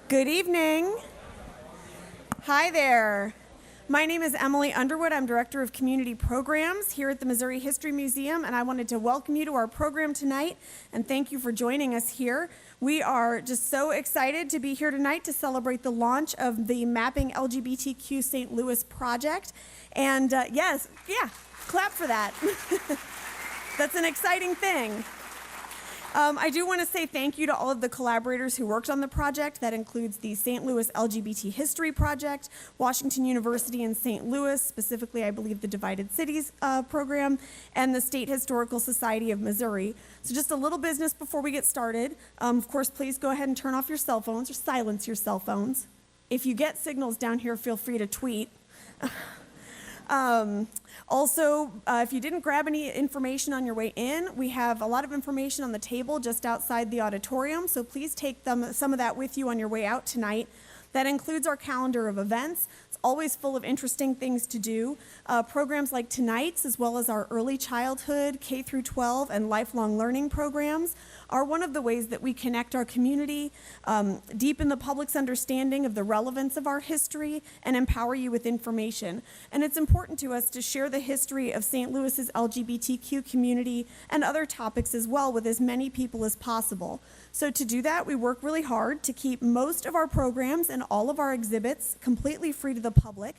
Good evening. Hi there. My name is Emily Underwood. I'm Director of Community Programs here at the Missouri History Museum, and I wanted to welcome you to our program tonight and thank you for joining us here. We are just so excited to be here tonight to celebrate the launch of the Mapping LGBTQ St. Louis project. And clap for that. That's an exciting thing. I do want to say thank you to all of the collaborators who worked on the project. That includes the St. Louis LGBT History Project, Washington University in St. Louis, specifically I believe the Divided Cities program, and the State Historical Society of Missouri. So just a little business before we get started. Of course, please go ahead and turn off your cell phones or silence your cell phones. If you get signals down here, feel free to tweet. Also, if you didn't grab any information on your way in, we have a lot of information on the table just outside the auditorium, so please take some of that with you on your way out tonight. That includes our calendar of events. It's always full of interesting things to do. Programs like tonight's, as well as our early childhood, K through 12, and lifelong learning programs are one of the ways that we connect our community, deepen the public's understanding of the relevance of our history, and empower you with information. And it's important to us to share the history of St. Louis's LGBTQ community and other topics as well with as many people as possible. So to do that, we work really hard to keep most of our programs and all of our exhibits completely free to the public.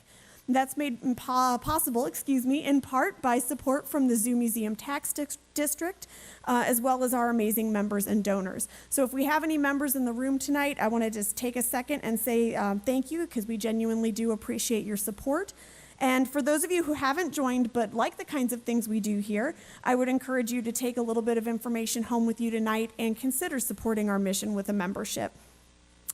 That's made possible, in part by support from the Zoo Museum Tax District, as well as our amazing members and donors. So if we have any members in the room tonight, I want to just take a second and say thank you, because we genuinely do appreciate your support. And for those of you who haven't joined but like the kinds of things we do here, I would encourage you to take a little bit of information home with you tonight and consider supporting our mission with a membership.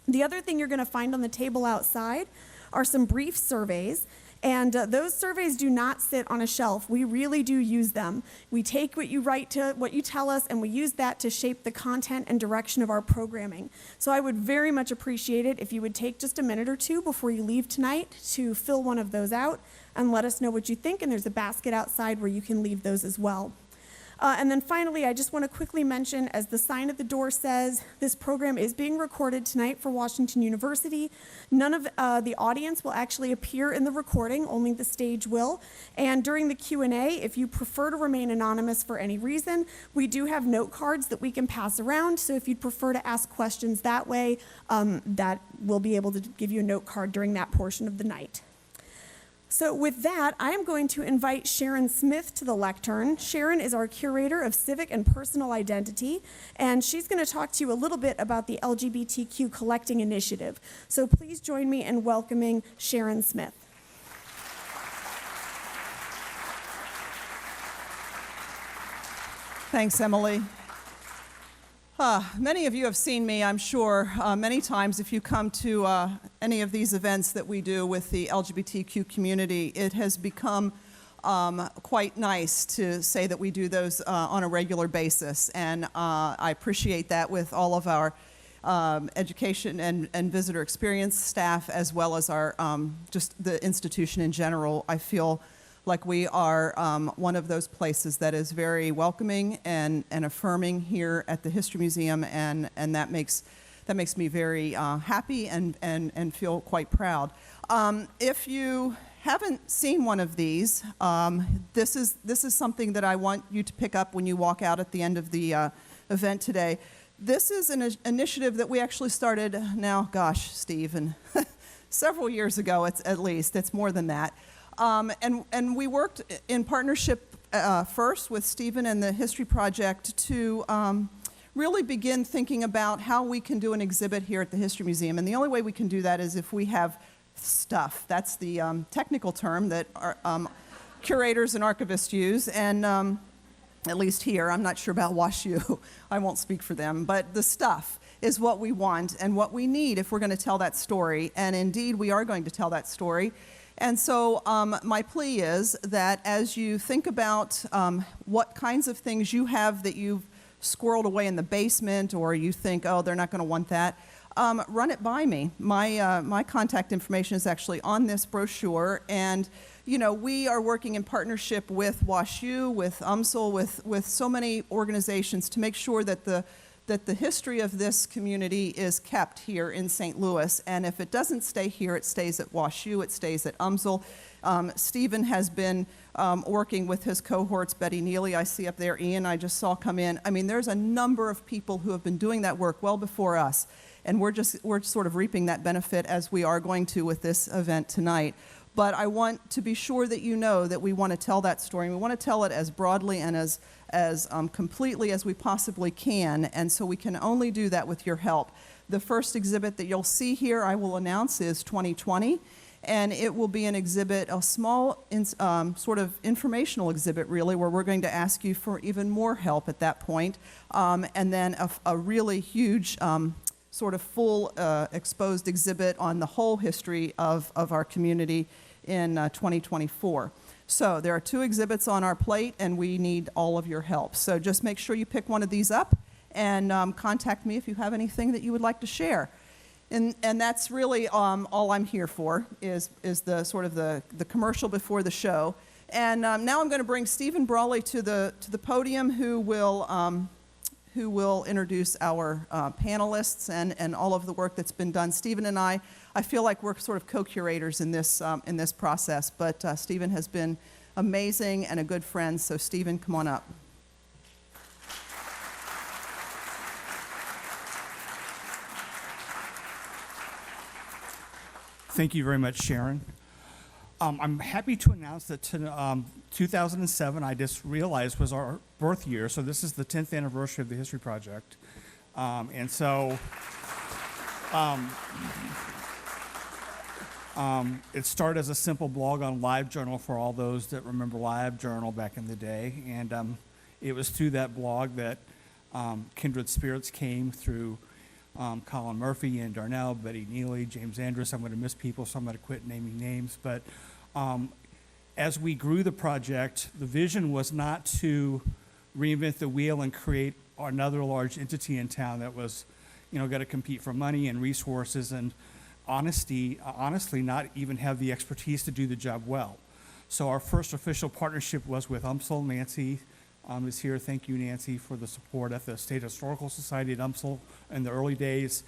The other thing you're going to find on the table outside are some brief surveys. And those surveys do not sit on a shelf. We really do use them. We take what you what you tell us, and we use that to shape the content and direction of our programming. So I would very much appreciate it if you would take just a minute or two before you leave tonight to fill one of those out and let us know what you think. And there's a basket outside where you can leave those as well. And then finally, I just want to quickly mention, as the sign at the door says, this program is being recorded tonight for Washington University. None of the audience will actually appear in the recording, only the stage will. And during the Q&A, if you prefer to remain anonymous for any reason, we do have note cards that we can pass around. So if you'd prefer to ask questions that way, that we'll be able to give you a note card during that portion of the night. So with that, I am going to invite Sharon Smith to the lectern. Sharon is our curator of civic and personal identity, and she's going to talk to you a little bit about the LGBTQ Collecting Initiative. So please join me in welcoming Sharon Smith. Thanks, Emily. Many of you have seen me, I'm sure, many times if you come to any of these events that we do with the LGBTQ community. It has become quite nice to say that we do those on a regular basis, and I appreciate that with all of our education and visitor experience staff, as well as our just the institution in general. I feel like we are one of those places that is very welcoming and affirming here at the History Museum, and that makes me very happy and feel quite proud. If you haven't seen one of these, this is something that I want you to pick up when you walk out at the end of the event today. This is an initiative that we actually started now, gosh, Steve, and several years ago. At least it's more than that. And we worked in partnership first with Stephen and the History Project to really begin thinking about how we can do an exhibit here at the History Museum. And the only way we can do that is if we have stuff. That's the technical term that our, curators and archivists use. And at least here, I'm not sure about WashU. I won't speak for them. But the stuff is what we want and what we need if we're going to tell that story. And indeed, we are going to tell that story. And so my plea is that as you think about what kinds of things you have that you've squirreled away in the basement, or you think, oh, they're not going to want that, run it by me. My contact information is actually on this brochure, and you know, we are working in partnership with WashU, with UMSL, with so many organizations to make sure that the that the history of this community is kept here in St. Louis, and if it doesn't stay here, it stays at WashU, it stays at UMSL. Stephen has been working with his cohorts, Betty Neely, I see up there, Ian, I just saw come in. I mean, there's a number of people who have been doing that work well before us, and we're sort of reaping that benefit as we are going to with this event tonight. But I want to be sure that you know that we want to tell that story, and we want to tell it as broadly and as completely as we possibly can, and so we can only do that with your help. The first exhibit that you'll see here, I will announce, is 2020, and it will be an exhibit, a small sort of informational exhibit, really, where we're going to ask you for even more help at that point, and then a really huge sort of full exposed exhibit on the whole history of our community in 2024. So there are 2 exhibits on our plate, and we need all of your help. So just make sure you pick one of these up, and contact me if you have anything that you would like to share. And that's really all I'm here for, is the sort of the commercial before the show. And now I'm going to bring Stephen Brawley to the podium, who will introduce our panelists and all of the work that's been done. Stephen and I feel like we're sort of co-curators in this process, but Stephen has been amazing and a good friend, so Stephen, come on up. Thank you very much, Sharon. I'm happy to announce that 2007, I just realized, was our birth year, so this is the 10th anniversary of the History Project. It started as a simple blog on LiveJournal for all those that remember LiveJournal back in the day, and it was through that blog that kindred spirits came through Colin Murphy and Darnell, Betty Neely, James Andrus. I'm going to miss people, so I'm going to quit naming names. But as we grew the project, the vision was not to reinvent the wheel and create another large entity in town that was, going to compete for money and resources and honestly not even have the expertise to do the job well. So our first official partnership was with UMSL. Nancy is here. Thank you, Nancy, for the support at the State Historical Society at UMSL in the early days.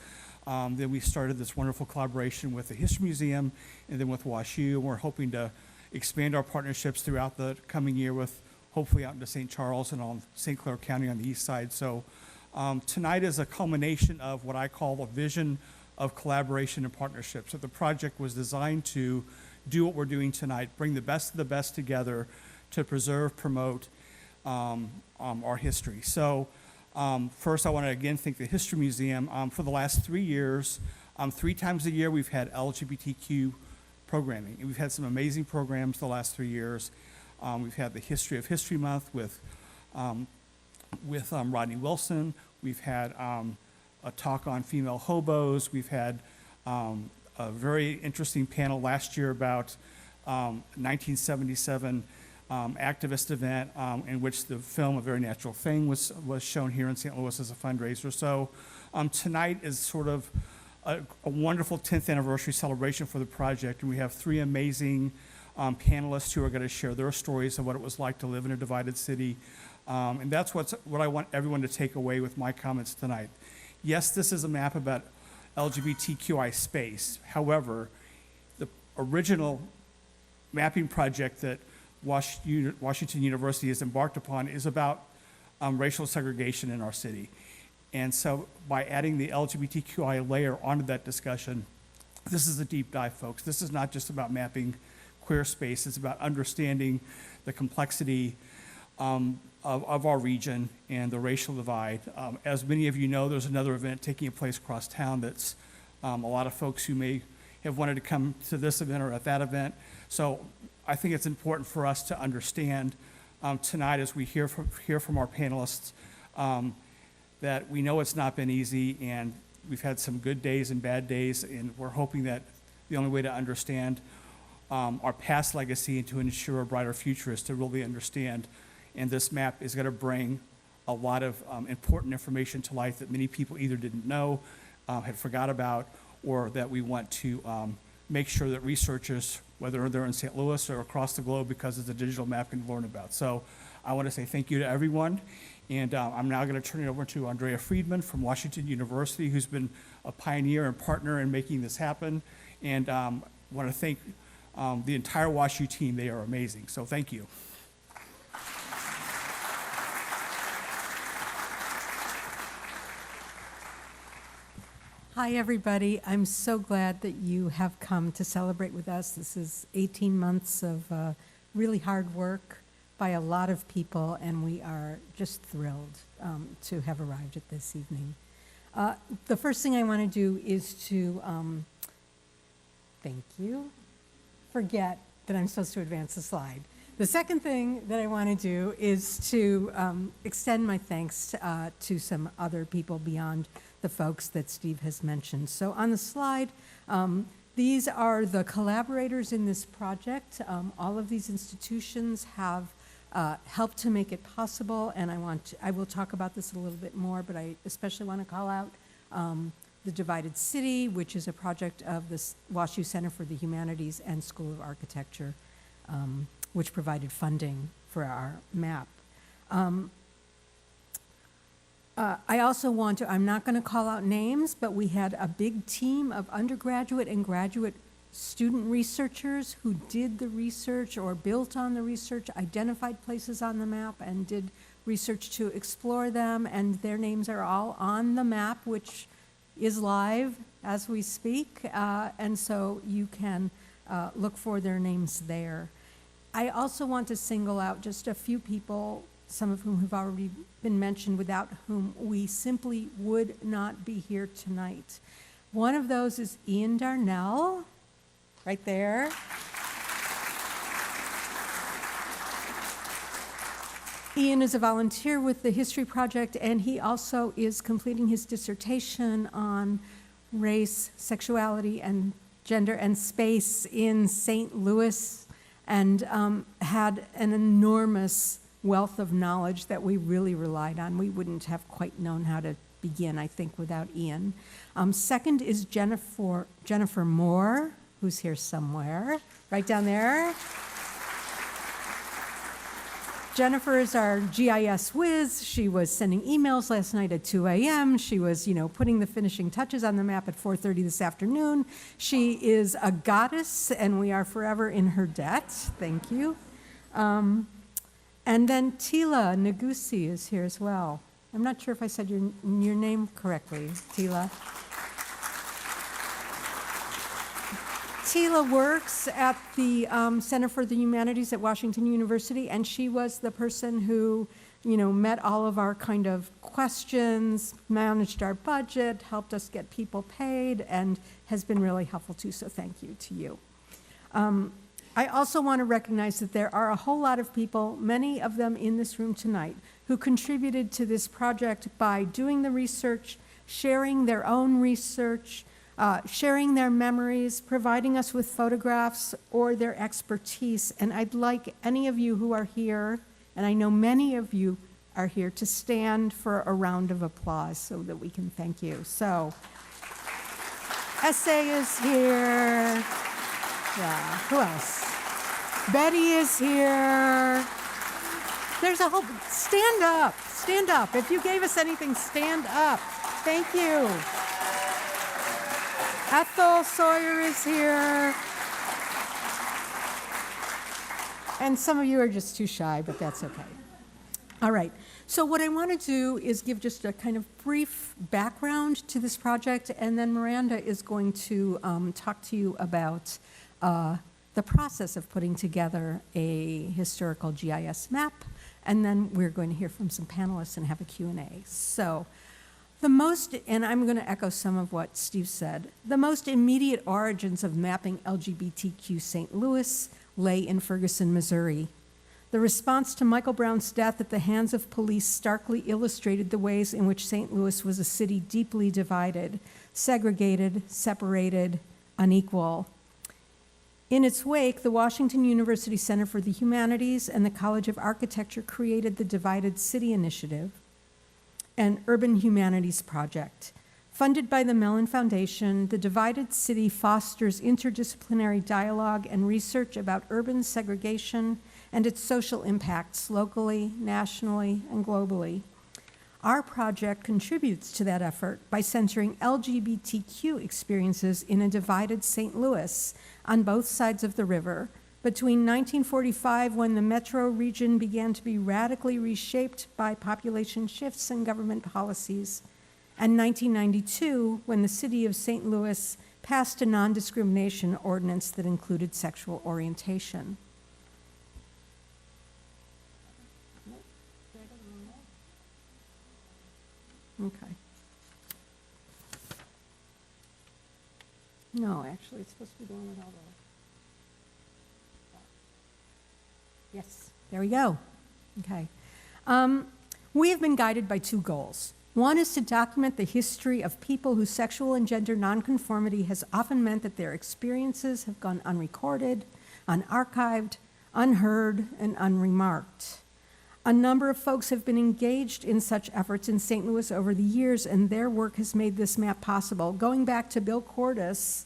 Then we started this wonderful collaboration with the History Museum and then with WashU. We're hoping to expand our partnerships throughout the coming year with hopefully out into St. Charles and on St. Clair County on the east side. So tonight is a culmination of what I call a vision of collaboration and partnership. So the project was designed to do what we're doing tonight, bring the best of the best together to preserve, promote, our history. So first I want to again thank the History Museum. For the last 3 years, 3 times a year we've had LGBTQ programming. And we've had some amazing programs the last 3 years. We've had the History of History Month with Rodney Wilson. We've had a talk on female hobos. We've had a very interesting panel last year about 1977 activist event in which the film A Very Natural Thing was shown here in St. Louis as a fundraiser. So tonight is sort of a wonderful 10th anniversary celebration for the project, and we have 3 amazing panelists who are going to share their stories of what it was like to live in a divided city. And that's what I want everyone to take away with my comments tonight. Yes, this is a map about LGBTQI space. However, the original mapping project that Washington University has embarked upon is about racial segregation in our city. And so by adding the LGBTQI layer onto that discussion, this is a deep dive, folks. This is not just about mapping queer space. It's about understanding the complexity of our region and the racial divide. As many of you know, there's another event taking place across town that's a lot of folks who may have wanted to come to this event or at that event. So I think it's important for us to understand tonight as we hear from our panelists that we know it's not been easy, and we've had some good days and bad days, and we're hoping that the only way to understand our past legacy and to ensure a brighter future is to really understand. And this map is going to bring a lot of important information to light that many people either didn't know, had forgot about, or that we want to make sure that researchers, whether they're in St. Louis or across the globe because it's a digital map, can learn about. So I want to say thank you to everyone. And I'm now going to turn it over to Andrea Friedman from Washington University, who's been a pioneer and partner in making this happen. And want to thank the entire WashU team. They are amazing. So thank you. Hi, everybody. I'm so glad that you have come to celebrate with us. This is 18 months of really hard work by a lot of people, and we are just thrilled to have arrived at this evening. The first thing I want to do is to thank you. Forget that I'm supposed to advance the slide. The second thing that I want to do is to extend my thanks to some other people beyond the folks that Steve has mentioned. So on the slide, these are the collaborators in this project. All of these institutions have helped to make it possible, and I will talk about this a little bit more, but I especially want to call out the Divided City, which is a project of the WashU Center for the Humanities and School of Architecture, which provided funding for our map. I also want to, I'm not going to call out names, but we had a big team of undergraduate and graduate student researchers who did the research or built on the research, identified places on the map, and did research to explore them, and their names are all on the map, which is live as we speak, and so you can look for their names there. I also want to single out just a few people, some of whom have already been mentioned, without whom we simply would not be here tonight. One of those is Ian Darnell, right there. Ian is a volunteer with the History Project, and he also is completing his dissertation on race, sexuality, and gender and space in St. Louis, and had an enormous wealth of knowledge that we really relied on. We wouldn't have quite known how to begin, I think, without Ian. Second is Jennifer Moore, who's here somewhere, right down there. Jennifer is our GIS whiz. She was sending emails last night at 2 a.m. She was, putting the finishing touches on the map at 4:30 this afternoon. She is a goddess, and we are forever in her debt. Thank you. And then Tila Nagusi is here as well. I'm not sure if I said your name correctly, Tila. Tila works at the Center for the Humanities at Washington University, and she was the person who, met all of our kind of questions, managed our budget, helped us get people paid, and has been really helpful too, so thank you to you. I also want to recognize that there are a whole lot of people, many of them in this room tonight, who contributed to this project by doing the research, sharing their own research, sharing their memories, providing us with photographs or their expertise. And I'd like any of you who are here, and I know many of you are here, to stand for a round of applause so that we can thank you. So, Essay is here. Yeah, who else? Betty is here. There's a whole, stand up, stand up. If you gave us anything, stand up. Thank you. Ethel Sawyer is here. And some of you are just too shy, but that's okay. All right, so what I want to do is give just a kind of brief background to this project, and then Miranda is going to talk to you about the process of putting together a historical GIS map, and then we're going to hear from some panelists and have a Q&A. So and I'm going to echo some of what Steve said, the most immediate origins of mapping LGBTQ St. Louis lay in Ferguson, Missouri. The response to Michael Brown's death at the hands of police starkly illustrated the ways in which St. Louis was a city deeply divided, segregated, separated, unequal. In its wake, the Washington University Center for the Humanities and the College of Architecture created the Divided City Initiative, an urban humanities project. Funded by the Mellon Foundation, the Divided City fosters interdisciplinary dialogue and research about urban segregation and its social impacts locally, nationally, and globally. Our project contributes to that effort by centering LGBTQ experiences in a divided St. Louis on both sides of the river between 1945, when the metro region began to be radically reshaped by population shifts and government policies, and 1992, when the city of St. Louis passed a non-discrimination ordinance that included sexual orientation. Okay. No, actually, it's supposed to be the one with all the... Yes, there we go. Okay. We have been guided by two goals. One is to document the history of people whose sexual and gender nonconformity has often meant that their experiences have gone unrecorded, unarchived, unheard, and unremarked. A number of folks have been engaged in such efforts in St. Louis over the years, and their work has made this map possible. Going back to Bill Cordes,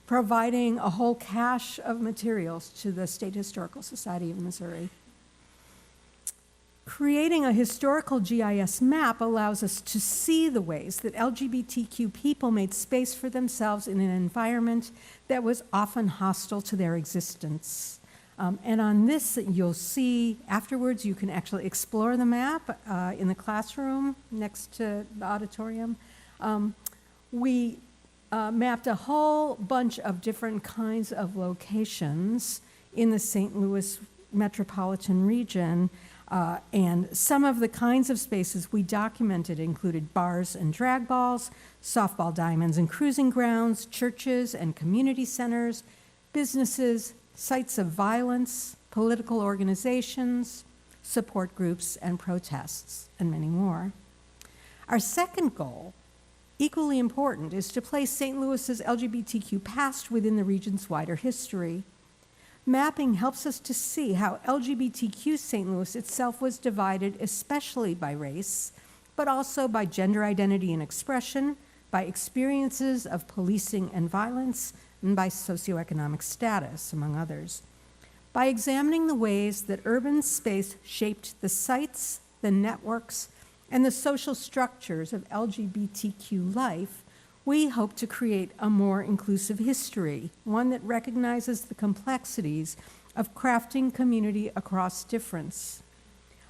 providing a whole cache of materials to the State Historical Society of Missouri. Creating a historical GIS map allows us to see the ways that LGBTQ people made space for themselves in an environment that was often hostile to their existence. And on this, you'll see afterwards, you can actually explore the map in the classroom next to the auditorium. We mapped a whole bunch of different kinds of locations in the St. Louis metropolitan region. And some of the kinds of spaces we documented included bars and drag balls, softball diamonds and cruising grounds, churches and community centers, businesses, sites of violence, political organizations, support groups and protests, and many more. Our second goal, equally important, is to place St. Louis's LGBTQ past within the region's wider history. Mapping helps us to see how LGBTQ St. Louis itself was divided, especially by race, but also by gender identity and expression, by experiences of policing and violence, and by socioeconomic status, among others. By examining the ways that urban space shaped the sites, the networks, and the social structures of LGBTQ life, we hope to create a more inclusive history, one that recognizes the complexities of crafting community across difference.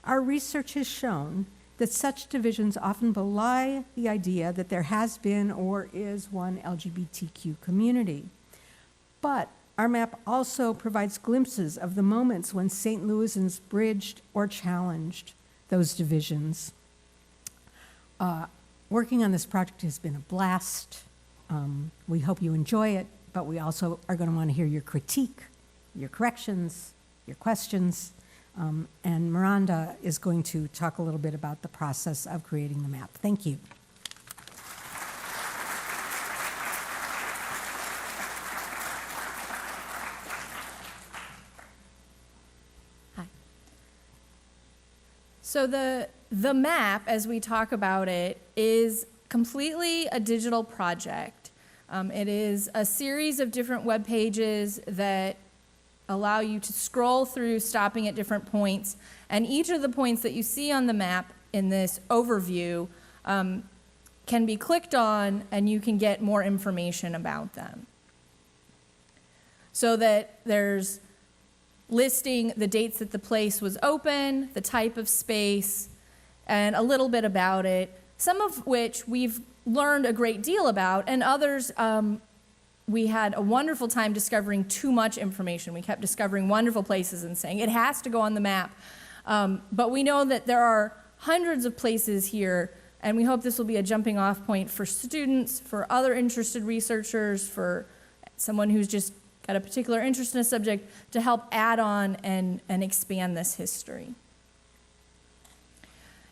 Our research has shown that such divisions often belie the idea that there has been or is one LGBTQ community. But our map also provides glimpses of the moments when St. Louisans bridged or challenged those divisions. Working on this project has been a blast. We hope you enjoy it, but we also are going to want to hear your critique, your corrections, your questions, and Miranda is going to talk a little bit about the process of creating the map. Thank you. So the map, as we talk about it, is completely a digital project. It is a series of different web pages that allow you to scroll through, stopping at different points. And each of the points that you see on the map in this overview can be clicked on, and you can get more information about them. So that there's listing the dates that the place was open, the type of space, and a little bit about it, some of which we've learned a great deal about, and others we had a wonderful time discovering too much information. We kept discovering wonderful places and saying, it has to go on the map. But we know that there are hundreds of places here, and we hope this will be a jumping off point for students, for other interested researchers, for someone who's just got a particular interest in a subject, to help add on and expand this history.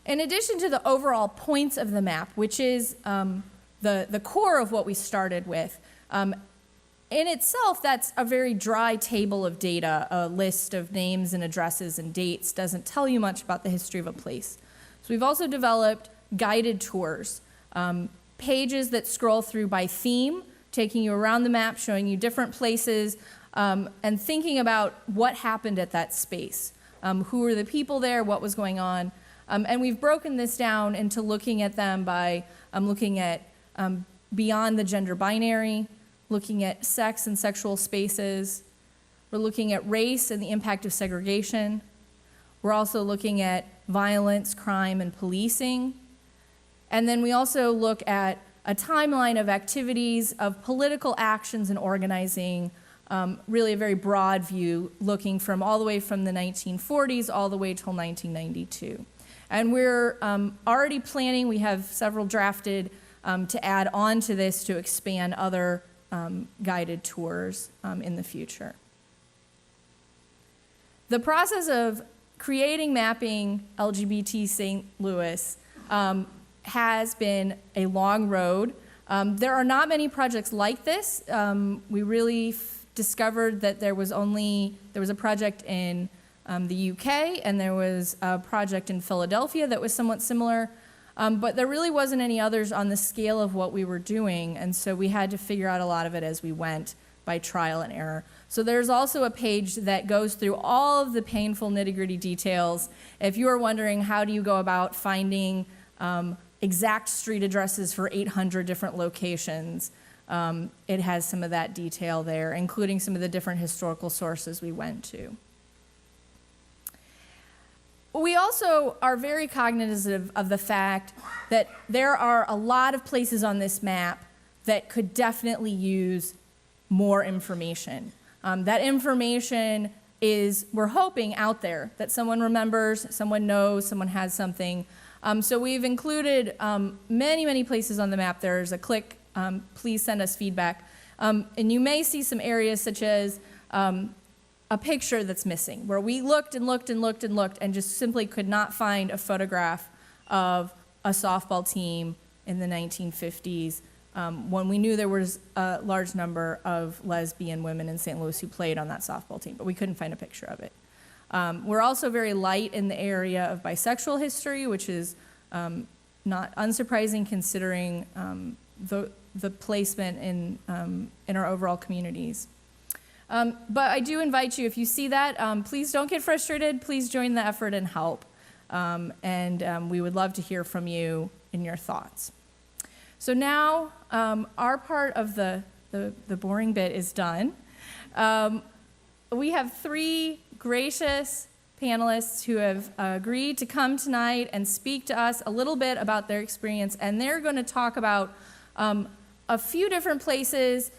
In addition to the overall points of the map, which is the core of what we started with, in itself, that's a very dry table of data. A list of names and addresses and dates doesn't tell you much about the history of a place. So we've also developed guided tours, pages that scroll through by theme, taking you around the map, showing you different places, and thinking about what happened at that space. Who were the people there, what was going on, And we've broken this down into looking at them by looking at beyond the gender binary, looking at sex and sexual spaces. We're looking at race and the impact of segregation. We're also looking at violence, crime, and policing. And then we also look at a timeline of activities, of political actions and organizing, really a very broad view, looking from all the way from the 1940s all the way till 1992. And we're already planning, we have several drafted to add on to this to expand other guided tours in the future. The process of creating Mapping LGBT St. Louis has been a long road. There are not many projects like this. We really discovered that there was a project in the UK, and there was a project in Philadelphia that was somewhat similar, but there really wasn't any others on the scale of what we were doing, and so we had to figure out a lot of it as we went by trial and error. So there's also a page that goes through all of the painful nitty-gritty details. If you are wondering how do you go about finding exact street addresses for 800 different locations, it has some of that detail there, including some of the different historical sources we went to. We also are very cognizant of the fact that there are a lot of places on this map that could definitely use more information. That information is, we're hoping, out there, that someone remembers, someone knows, someone has something. So we've included many, many places on the map. There's a click, please send us feedback. And you may see some areas such as a picture that's missing, where we looked and looked and looked and looked and just simply could not find a photograph of a softball team in the 1950s, when we knew there was a large number of lesbian women in St. Louis who played on that softball team, but we couldn't find a picture of it. We're also very light in the area of bisexual history, which is not unsurprising considering the placement in our overall communities. But I do invite you, if you see that, please don't get frustrated. Please join the effort and help. And we would love to hear from you and your thoughts. So now our part of the boring bit is done. We have 3 gracious panelists who have agreed to come tonight and speak to us a little bit about their experience, and they're going to talk about a few different places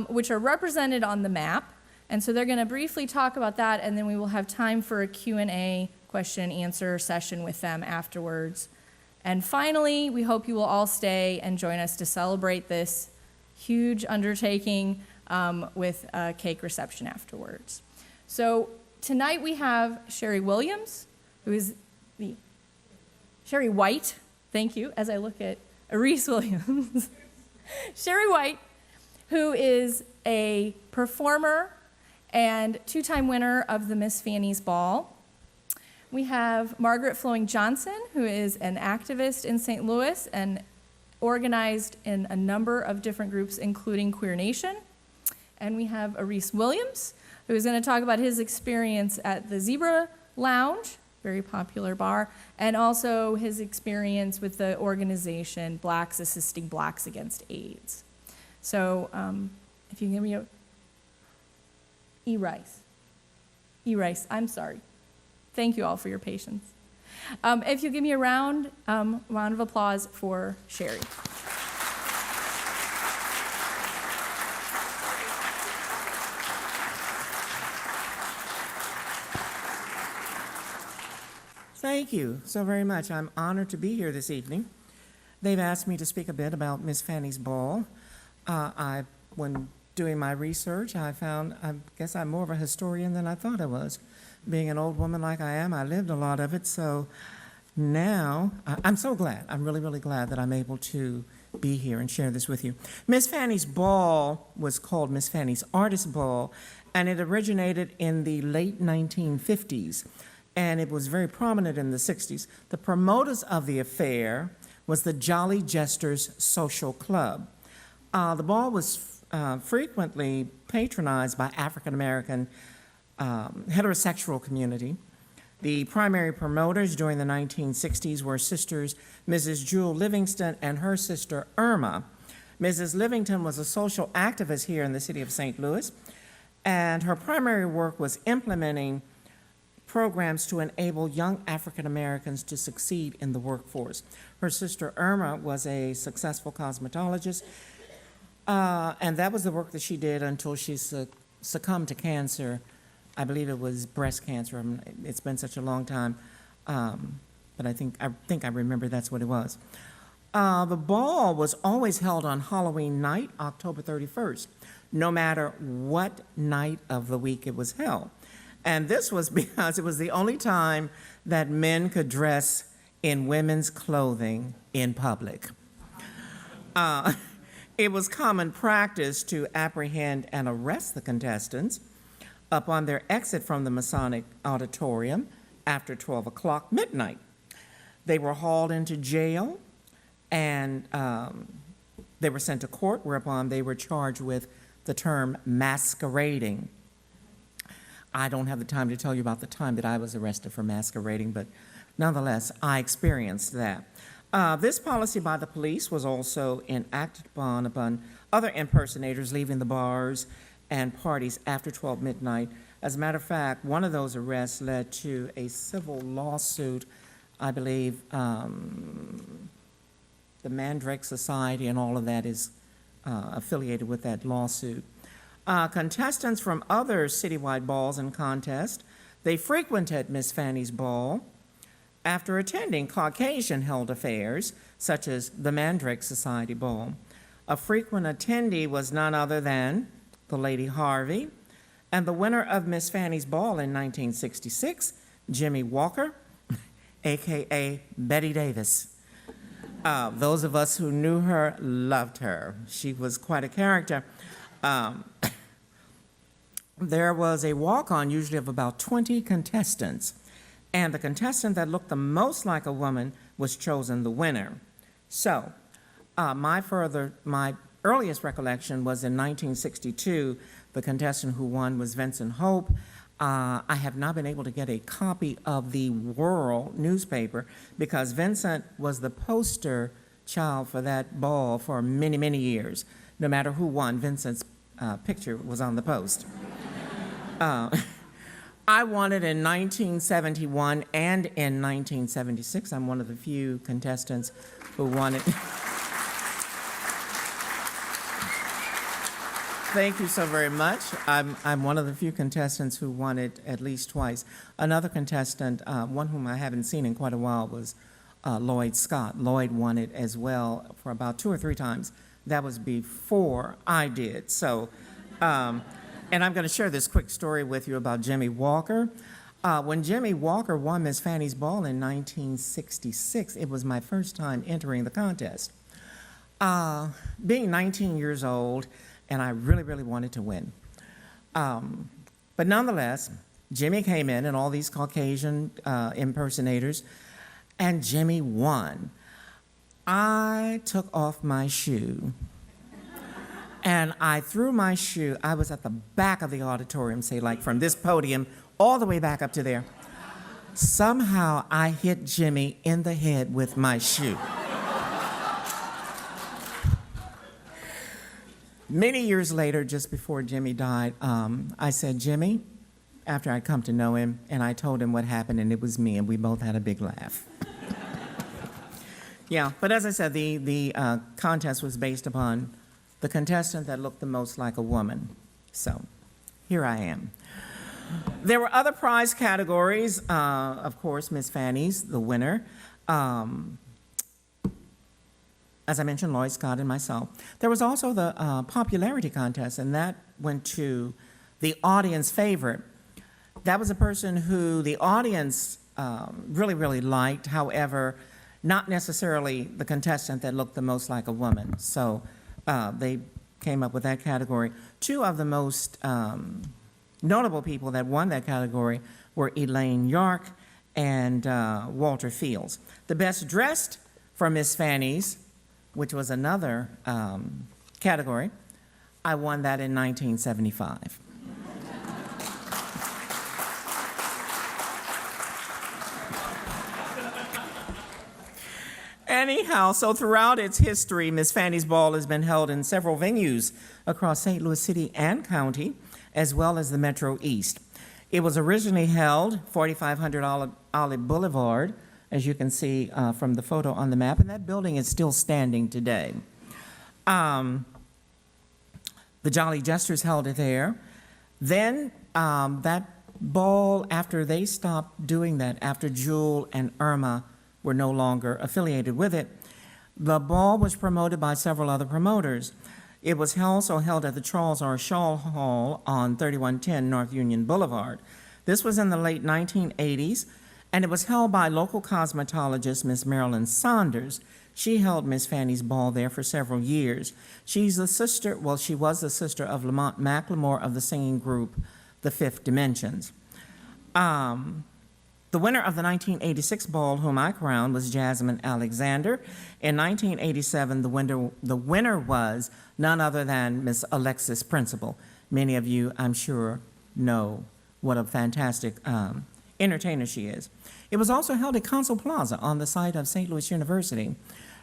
which are represented on the map. And so they're going to briefly talk about that, and then we will have time for a Q&A, question and answer session with them afterwards. And finally, we hope you will all stay and join us to celebrate this huge undertaking with a cake reception afterwards. So tonight we have Sherry Williams, who is Sherry White, thank you, as I look at Reese Williams. Sherry White, who is a performer and 2-time winner of the Miss Fanny's Ball. We have Margaret Flowing Johnson, who is an activist in St. Louis and organized in a number of different groups, including Queer Nation. And we have Reese Williams, who is going to talk about his experience at the Zebra Lounge, very popular bar, and also his experience with the organization Blacks Assisting Blacks Against AIDS. So if you can give me a... E-Rice, I'm sorry. Thank you all for your patience. If you give me a round of applause for Sherry. Thank you so very much. I'm honored to be here this evening. They've asked me to speak a bit about Miss Fanny's Ball. When doing my research, I guess I'm more of a historian than I thought I was. Being an old woman like I am, I lived a lot of it, so now I'm so glad. I'm really, really glad that I'm able to be here and share this with you. Miss Fanny's Ball was called Miss Fanny's Artist Ball, and it originated in the late 1950s, and it was very prominent in the 60s. The promoters of the affair was the Jolly Jesters Social Club. The ball was frequently patronized by African American heterosexual community, The primary promoters during the 1960s were sisters Mrs. Jewel Livingston and her sister Irma. Mrs. Livingston was a social activist here in the city of St. Louis, and her primary work was implementing programs to enable young African Americans to succeed in the workforce. Her sister Irma was a successful cosmetologist, and that was the work that she did until she succumbed to cancer. I believe it was breast cancer. It's been such a long time, but I think I remember that's what it was. The ball was always held on Halloween night, October 31st, no matter what night of the week it was held. And this was because it was the only time that men could dress in women's clothing in public. It was common practice to apprehend and arrest the contestants upon their exit from the Masonic auditorium after 12 o'clock midnight. They were hauled into jail and they were sent to court, whereupon they were charged with the term masquerading. I don't have the time to tell you about the time that I was arrested for masquerading, but nonetheless, I experienced that. This policy by the police was also enacted upon other impersonators leaving the bars and parties after 12 midnight. As a matter of fact, one of those arrests led to a civil lawsuit. I believe the Mandrake Society and all of that is affiliated with that lawsuit. Contestants from other citywide balls and contests, they frequented Miss Fanny's ball after attending Caucasian-held affairs, such as the Mandrake Society Ball. A frequent attendee was none other than the Lady Harvey, and the winner of Miss Fanny's Ball in 1966, Jimmy Walker, AKA Betty Davis. Those of us who knew her loved her. She was quite a character. There was a walk-on usually of about 20 contestants, and the contestant that looked the most like a woman was chosen the winner. So, my earliest recollection was in 1962. The contestant who won was Vincent Hope. I have not been able to get a copy of the World newspaper because Vincent was the poster child for that ball for many, many years. No matter who won, Vincent's picture was on the post. I won it in 1971 and in 1976. I'm one of the few contestants who won it. Thank you so very much. I'm one of the few contestants who won it at least twice. Another contestant, one whom I haven't seen in quite a while, was Lloyd Scott. Lloyd won it as well for about 2 or 3 times. That was before I did. So, and I'm going to share this quick story with you about Jimmy Walker. When Jimmy Walker won Miss Fanny's Ball in 1966, it was my first time entering the contest. Being 19 years old, and I really, really wanted to win. But nonetheless, Jimmy came in and all these Caucasian impersonators, and Jimmy won. I took off my shoe, and I threw my shoe. I was at the back of the auditorium, say like from this podium all the way back up to there. Somehow I hit Jimmy in the head with my shoe. Many years later, just before Jimmy died, I said, Jimmy, after I'd come to know him, and I told him what happened, and it was me, and we both had a big laugh. Yeah, but as I said, the contest was based upon the contestant that looked the most like a woman. So here I am. There were other prize categories. Of course, Miss Fanny's, the winner. As I mentioned, Lloyd Scott and myself. There was also the popularity contest, and that went to the audience favorite. That was a person who the audience really, really liked, however, not necessarily the contestant that looked the most like a woman. So they came up with that category. 2 of the most notable people that won that category were Elaine York and Walter Fields. The best dressed for Miss Fanny's, which was another category, I won that in 1975. Anyhow, so throughout its history, Miss Fanny's Ball has been held in several venues across St. Louis City and County, as well as the Metro East. It was originally held 4500 Olive Boulevard, as you can see from the photo on the map, and that building is still standing today. The Jolly Jesters held it there. Then that ball, after they stopped doing that, after Jewel and Irma were no longer affiliated with it, the ball was promoted by several other promoters. It was also held at the Charles R. Shaw Hall on 3110 North Union Boulevard. This was in the late 1980s, and it was held by local cosmetologist Miss Marilyn Saunders. She held Miss Fanny's Ball there for several years. She's the sister, well, she was the sister of Lamont McLemore of the singing group The Fifth Dimensions. The winner of the 1986 ball, whom I crowned, was Jasmine Alexander. In 1987, the winner was none other than Miss Alexis Principal. Many of you, I'm sure, know what a fantastic entertainer she is. It was also held at Consul Plaza on the site of St. Louis University,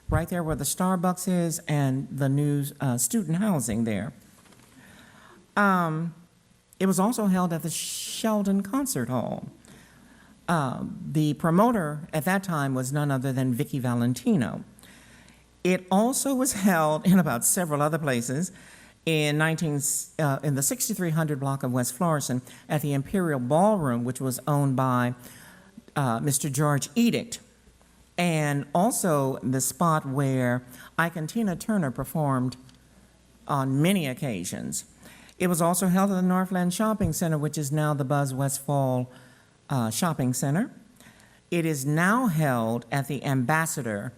right there where the Starbucks is and the new student housing there. It was also held at the Sheldon Concert Hall. The promoter at that time was none other than Vicky Valentino. It also was held in about several other places in the 6300 block of West Florissant at the Imperial Ballroom, which was owned by Mr. George Edict, and also the spot where Ike and Tina Turner performed on many occasions. It was also held at the Northland Shopping Center, which is now the Buzz Westfall Shopping Center. It is now held at the Ambassador,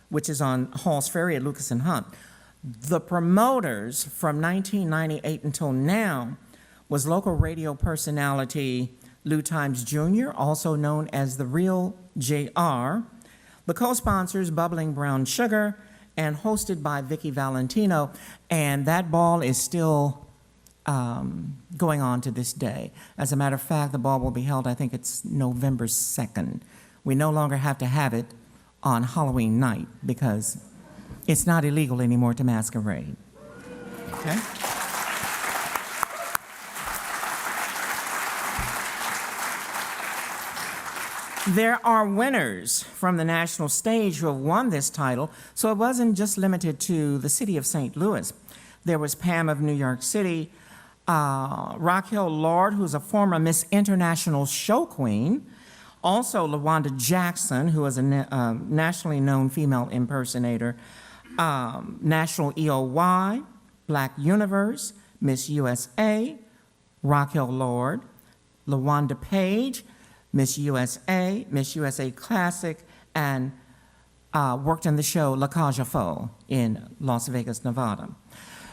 which is on Halls Ferry at Lucas and Hunt. The promoters from 1998 until now was local radio personality Lou Times Jr., also known as The Real JR, the co-sponsors Bubbling Brown Sugar, and hosted by Vicky Valentino, and that ball is still going on to this day. As a matter of fact, the ball will be held, I think it's November 2nd. We no longer have to have it on Halloween night because it's not illegal anymore to masquerade. Okay? There are winners from the national stage who have won this title, so it wasn't just limited to the city of St. Louis. There was Pam of New York City, Raquel Lord, who's a former Miss International show queen, also LaWanda Jackson, who is a nationally known female impersonator, National EOY, Black Universe, Miss USA, Raquel Lord, LaWanda Page, Miss USA Classic, and worked in the show La Cage aux Folles in Las Vegas, Nevada.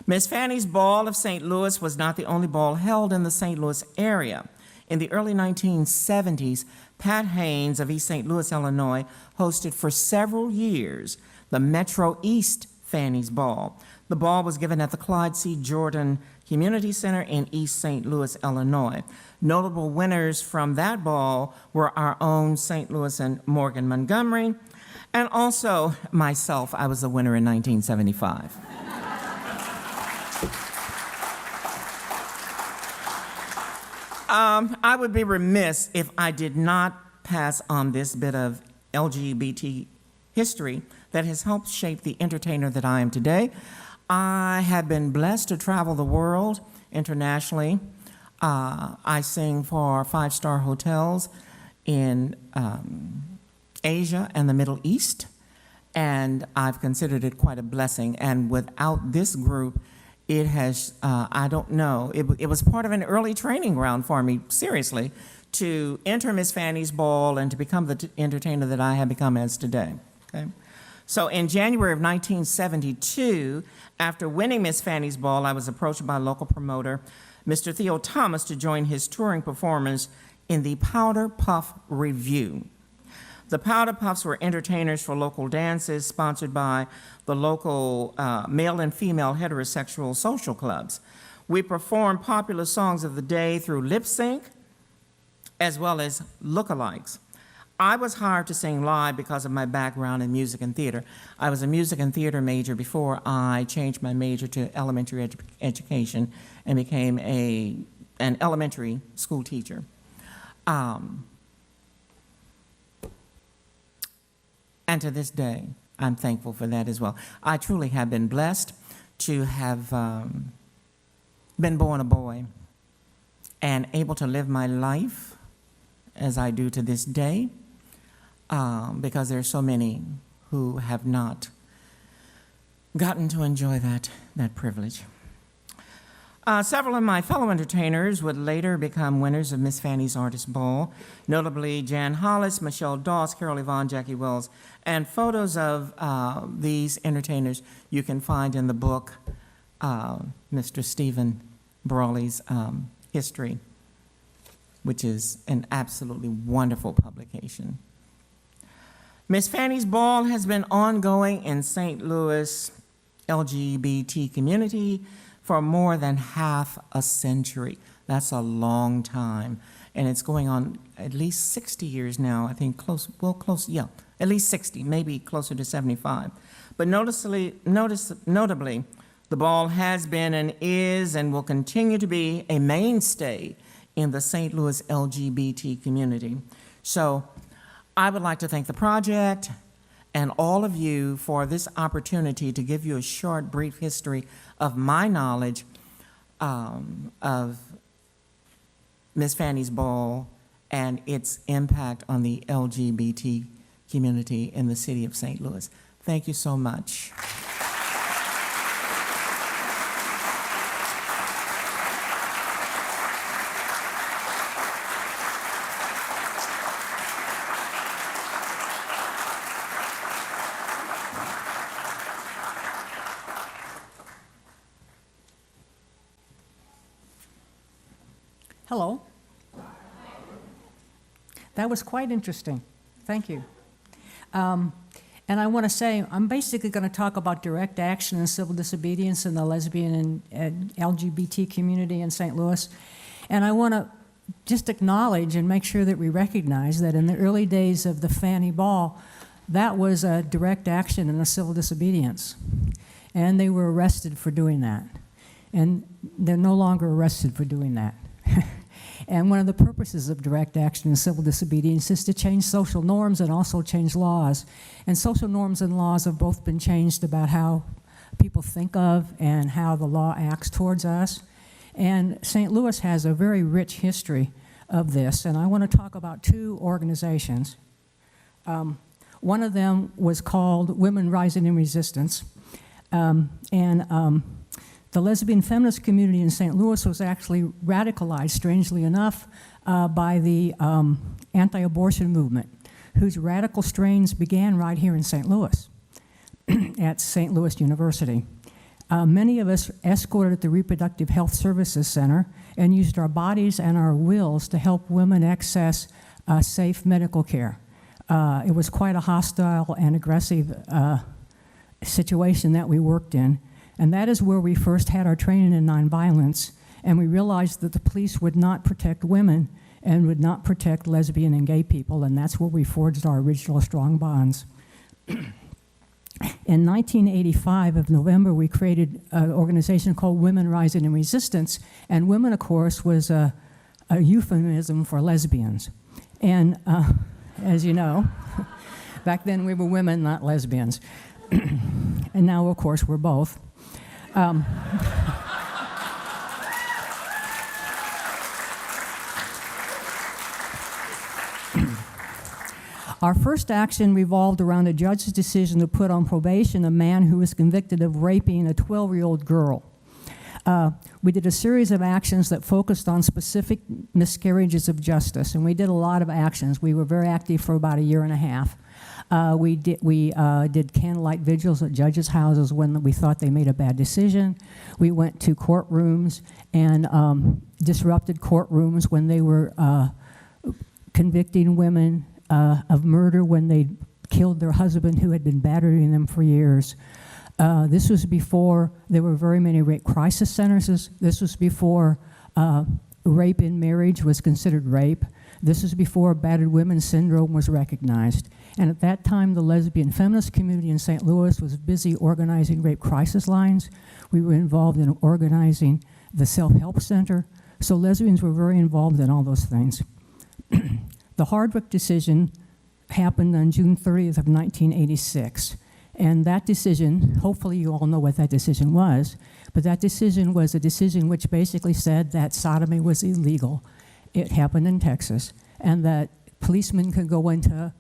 Miss Fanny's Ball of St. Louis was not the only ball held in the St. Louis area. In the early 1970s, Pat Haynes of East St. Louis, Illinois, hosted for several years the Metro East Fanny's Ball. The ball was given at the Clyde C. Jordan Community Center in East St. Louis, Illinois. Notable winners from that ball were our own St. Louis and Morgan Montgomery, and also myself. I was the winner in 1975. I would be remiss if I did not pass on this bit of LGBT history that has helped shape the entertainer that I am today. I have been blessed to travel the world internationally. I sing for five-star hotels in Asia and the Middle East, and I've considered it quite a blessing. And without this group, it has, I don't know, it was part of an early training ground for me, seriously, to enter Miss Fanny's Ball and to become the entertainer that I have become as today. Okay? So in January of 1972, after winning Miss Fanny's Ball, I was approached by a local promoter, Mr. Theo Thomas, to join his touring performers in the Powder Puff Review. The Powder Puffs were entertainers for local dances sponsored by the local male and female heterosexual social clubs. We performed popular songs of the day through lip sync as well as lookalikes. I was hired to sing live because of my background in music and theater. I was a music and theater major before I changed my major to elementary education and became an elementary school teacher. And to this day, I'm thankful for that as well. I truly have been blessed to have been born a boy and able to live my life as I do to this day, because there are so many who have not gotten to enjoy that privilege. Several of my fellow entertainers would later become winners of Miss Fanny's Artist Ball, notably Jan Hollis, Michelle Doss, Carol Yvonne, Jackie Wells, and photos of these entertainers you can find in the book, Mr. Stephen Brawley's History, which is an absolutely wonderful publication. Miss Fanny's Ball has been ongoing in St. Louis LGBT community for more than half a century. That's a long time. And it's going on at least 60 years now, I think at least 60, maybe closer to 75. But notably, the ball has been and is and will continue to be a mainstay in the St. Louis LGBT community. So I would like to thank the project and all of you for this opportunity to give you a short, brief history of my knowledge of Miss Fanny's Ball and its impact on the LGBT community in the city of St. Louis. Thank you so much. Hello. That was quite interesting. Thank you. And I want to say, I'm basically going to talk about direct action and civil disobedience in the lesbian and LGBT community in St. Louis. And I want to just acknowledge and make sure that we recognize that in the early days of the Fanny Ball, that was a direct action and a civil disobedience. And they were arrested for doing that. And they're no longer arrested for doing that. And one of the purposes of direct action and civil disobedience is to change social norms and also change laws. And social norms and laws have both been changed about how people think of and how the law acts towards us. And St. Louis has a very rich history of this, and I want to talk about two organizations. One of them was called Women Rising in Resistance, the lesbian feminist community in St. Louis was actually radicalized, strangely enough, by the anti-abortion movement, whose radical strains began right here in St. Louis, at St. Louis University. Many of us escorted the Reproductive Health Services Center and used our bodies and our wills to help women access safe medical care. It was quite a hostile and aggressive situation that we worked in. And that is where we first had our training in nonviolence, and we realized that the police would not protect women and would not protect lesbian and gay people, and that's where we forged our original strong bonds. In 1985 of November, we created an organization called Women Rising in Resistance, and women, of course, was a euphemism for lesbians. And as you know, back then we were women, not lesbians. And now, of course, we're both. Our first action revolved around a judge's decision to put on probation a man who was convicted of raping a 12-year-old girl. We did a series of actions that focused on specific miscarriages of justice, and we did a lot of actions. We were very active for about a year and a half. We did candlelight vigils at judges' houses when we thought they made a bad decision. We went to courtrooms and disrupted courtrooms when they were convicting women of murder when they killed their husband who had been battering them for years. This was before there were very many rape crisis centers. This was before rape in marriage was considered rape. This is before battered women syndrome was recognized. And at that time, the lesbian feminist community in St. Louis was busy organizing rape crisis lines. We were involved in organizing the self-help center. So lesbians were very involved in all those things. The Hardwick decision happened on June 30th of 1986. And that decision, hopefully you all know what that decision was, but that decision was a decision which basically said that sodomy was illegal. It happened in Texas, and that policemen could go into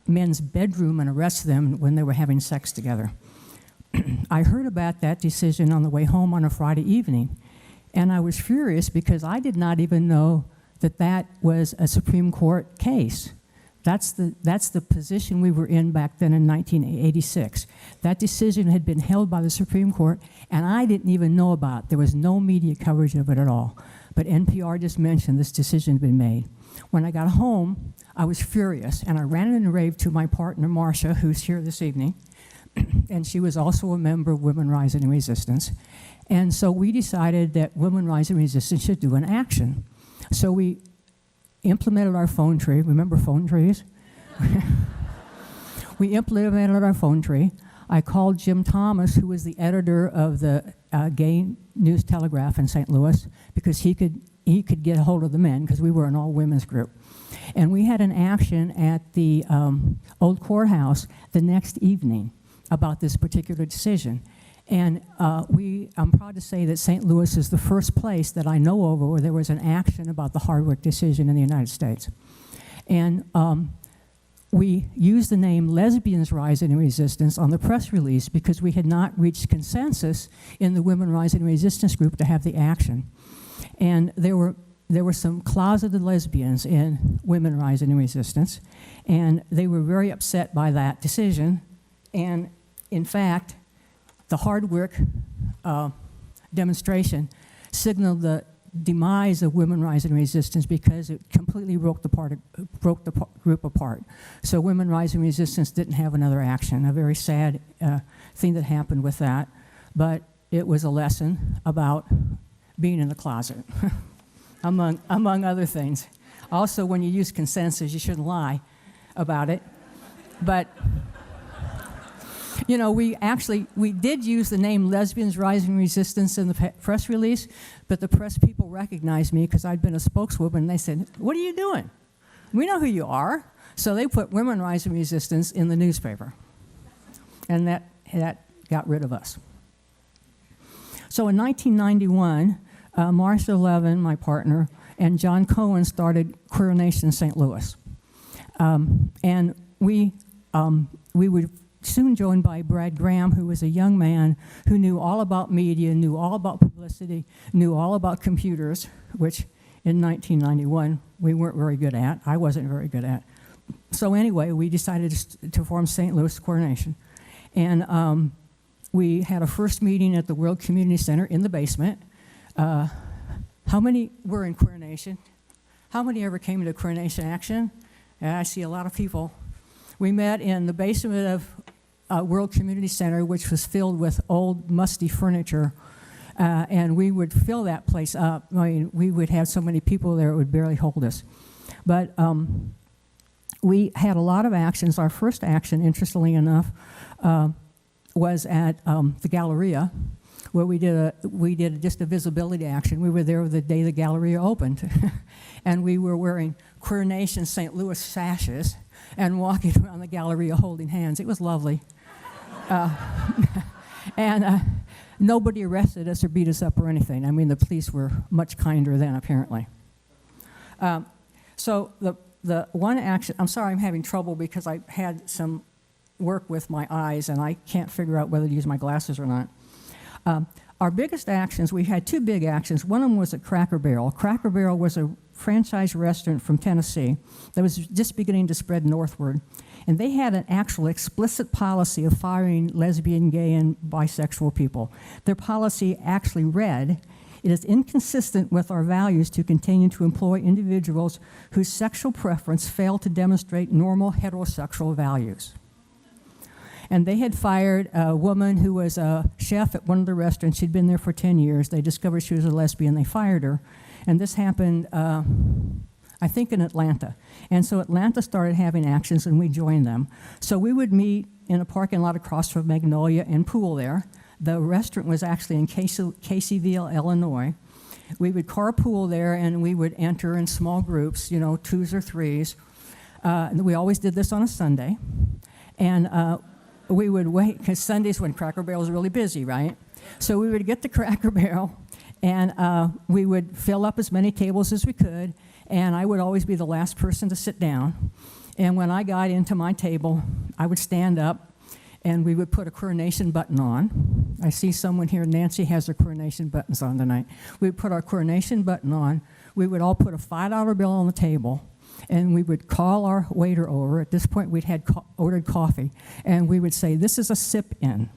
men's bedroom and arrest them when they were having sex together. I heard about that decision on the way home on a Friday evening, and I was furious because I did not even know that that was a Supreme Court case. That's the position we were in back then in 1986. That decision had been held by the Supreme Court, and I didn't even know about it. There was no media coverage of it at all. But NPR just mentioned this decision had been made. When I got home, I was furious, and I ran and raved to my partner, Marcia, who's here this evening, and she was also a member of Women Rising and Resistance. And so we decided that Women Rising and Resistance should do an action. So we implemented our phone tree. Remember phone trees? We implemented our phone tree. I called Jim Thomas, who was the editor of the Gay News Telegraph in St. Louis, because he could get a hold of the men, because we were an all-women's group. And we had an action at the old courthouse the next evening about this particular decision. And I'm proud to say that St. Louis is the first place that I know of where there was an action about the Hardwick decision in the United States. And we used the name Lesbians Rising in Resistance on the press release because we had not reached consensus in the Women Rising in Resistance group to have the action. And there were some closeted lesbians in Women Rising in Resistance, and they were very upset by that decision. And in fact, the Hardwick demonstration signaled the demise of Women Rising in Resistance because it completely broke the group apart. So Women Rising in Resistance didn't have another action, a very sad thing that happened with that. But it was a lesson about being in the closet, among other things. Also, when you use consensus, you shouldn't lie about it. But you know, we did use the name Lesbians Rising Resistance in the press release, but the press people recognized me because I'd been a spokeswoman, and they said, "What are you doing? We know who you are." So they put Women Rising Resistance in the newspaper, and that got rid of us. So in 1991, Marcia Levin, my partner, and John Cohen started Queer Nation St. Louis. And we were soon joined by Brad Graham, who was a young man who knew all about media, knew all about publicity, knew all about computers, which in 1991 we weren't very good at. I wasn't very good at. So anyway, we decided to form St. Louis Queer Nation. And we had a first meeting at the World Community Center in the basement. How many were in Queer Nation? How many ever came to Queer Nation Action? I see a lot of people. We met in the basement of World Community Center, which was filled with old, musty furniture, and we would fill that place up. I mean, we would have so many people there it would barely hold us. But we had a lot of actions. Our first action, interestingly enough, was at the Galleria, where we did just a visibility action. We were there the day the Galleria opened, and we were wearing Queer Nation St. Louis sashes and walking around the Galleria holding hands. It was lovely. And nobody arrested us or beat us up or anything. I mean, the police were much kinder then, apparently. So the one action, I'm sorry I'm having trouble because I had some work with my eyes and I can't figure out whether to use my glasses or not. Our biggest actions, we had two big actions. One of them was at Cracker Barrel. Cracker Barrel was a franchise restaurant from Tennessee that was just beginning to spread northward. And they had an actual explicit policy of firing lesbian, gay, and bisexual people. Their policy actually read, "It is inconsistent with our values to continue to employ individuals whose sexual preference fail to demonstrate normal heterosexual values." And they had fired a woman who was a chef at one of the restaurants. She'd been there for 10 years. They discovered she was a lesbian. They fired her. And this happened I think in Atlanta. And so Atlanta started having actions, and we joined them. So we would meet in a parking lot across from Magnolia and Pool there. The restaurant was actually in Caseyville, Illinois. We would carpool there, and we would enter in small groups, 2s or 3s. We always did this on a Sunday. And we would wait, because Sundays when Cracker Barrel was really busy, right? So we would get the Cracker Barrel, and we would fill up as many tables as we could, and I would always be the last person to sit down. And when I got into my table, I would stand up, and we would put a coronation button on. I see someone here, Nancy has her coronation buttons on tonight. We would put our coronation button on. We would all put a $5 bill on the table, and we would call our waiter over. At this point, we'd had ordered coffee, and we would say, "This is a sip-in."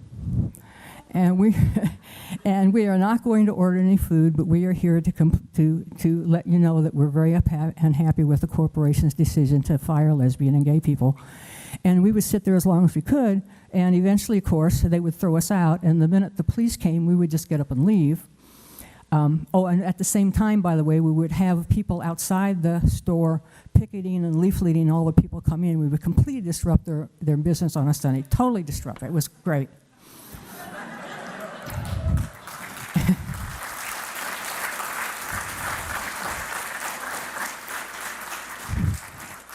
And we are not going to order any food, but we are here to let you know that we're very unhappy with the corporation's decision to fire lesbian and gay people. And we would sit there as long as we could, and eventually, of course, they would throw us out, and the minute the police came, we would just get up and leave. And at the same time, by the way, we would have people outside the store picketing and leafleting all the people come in. We would completely disrupt their business on a Sunday, totally disrupt it. It was great.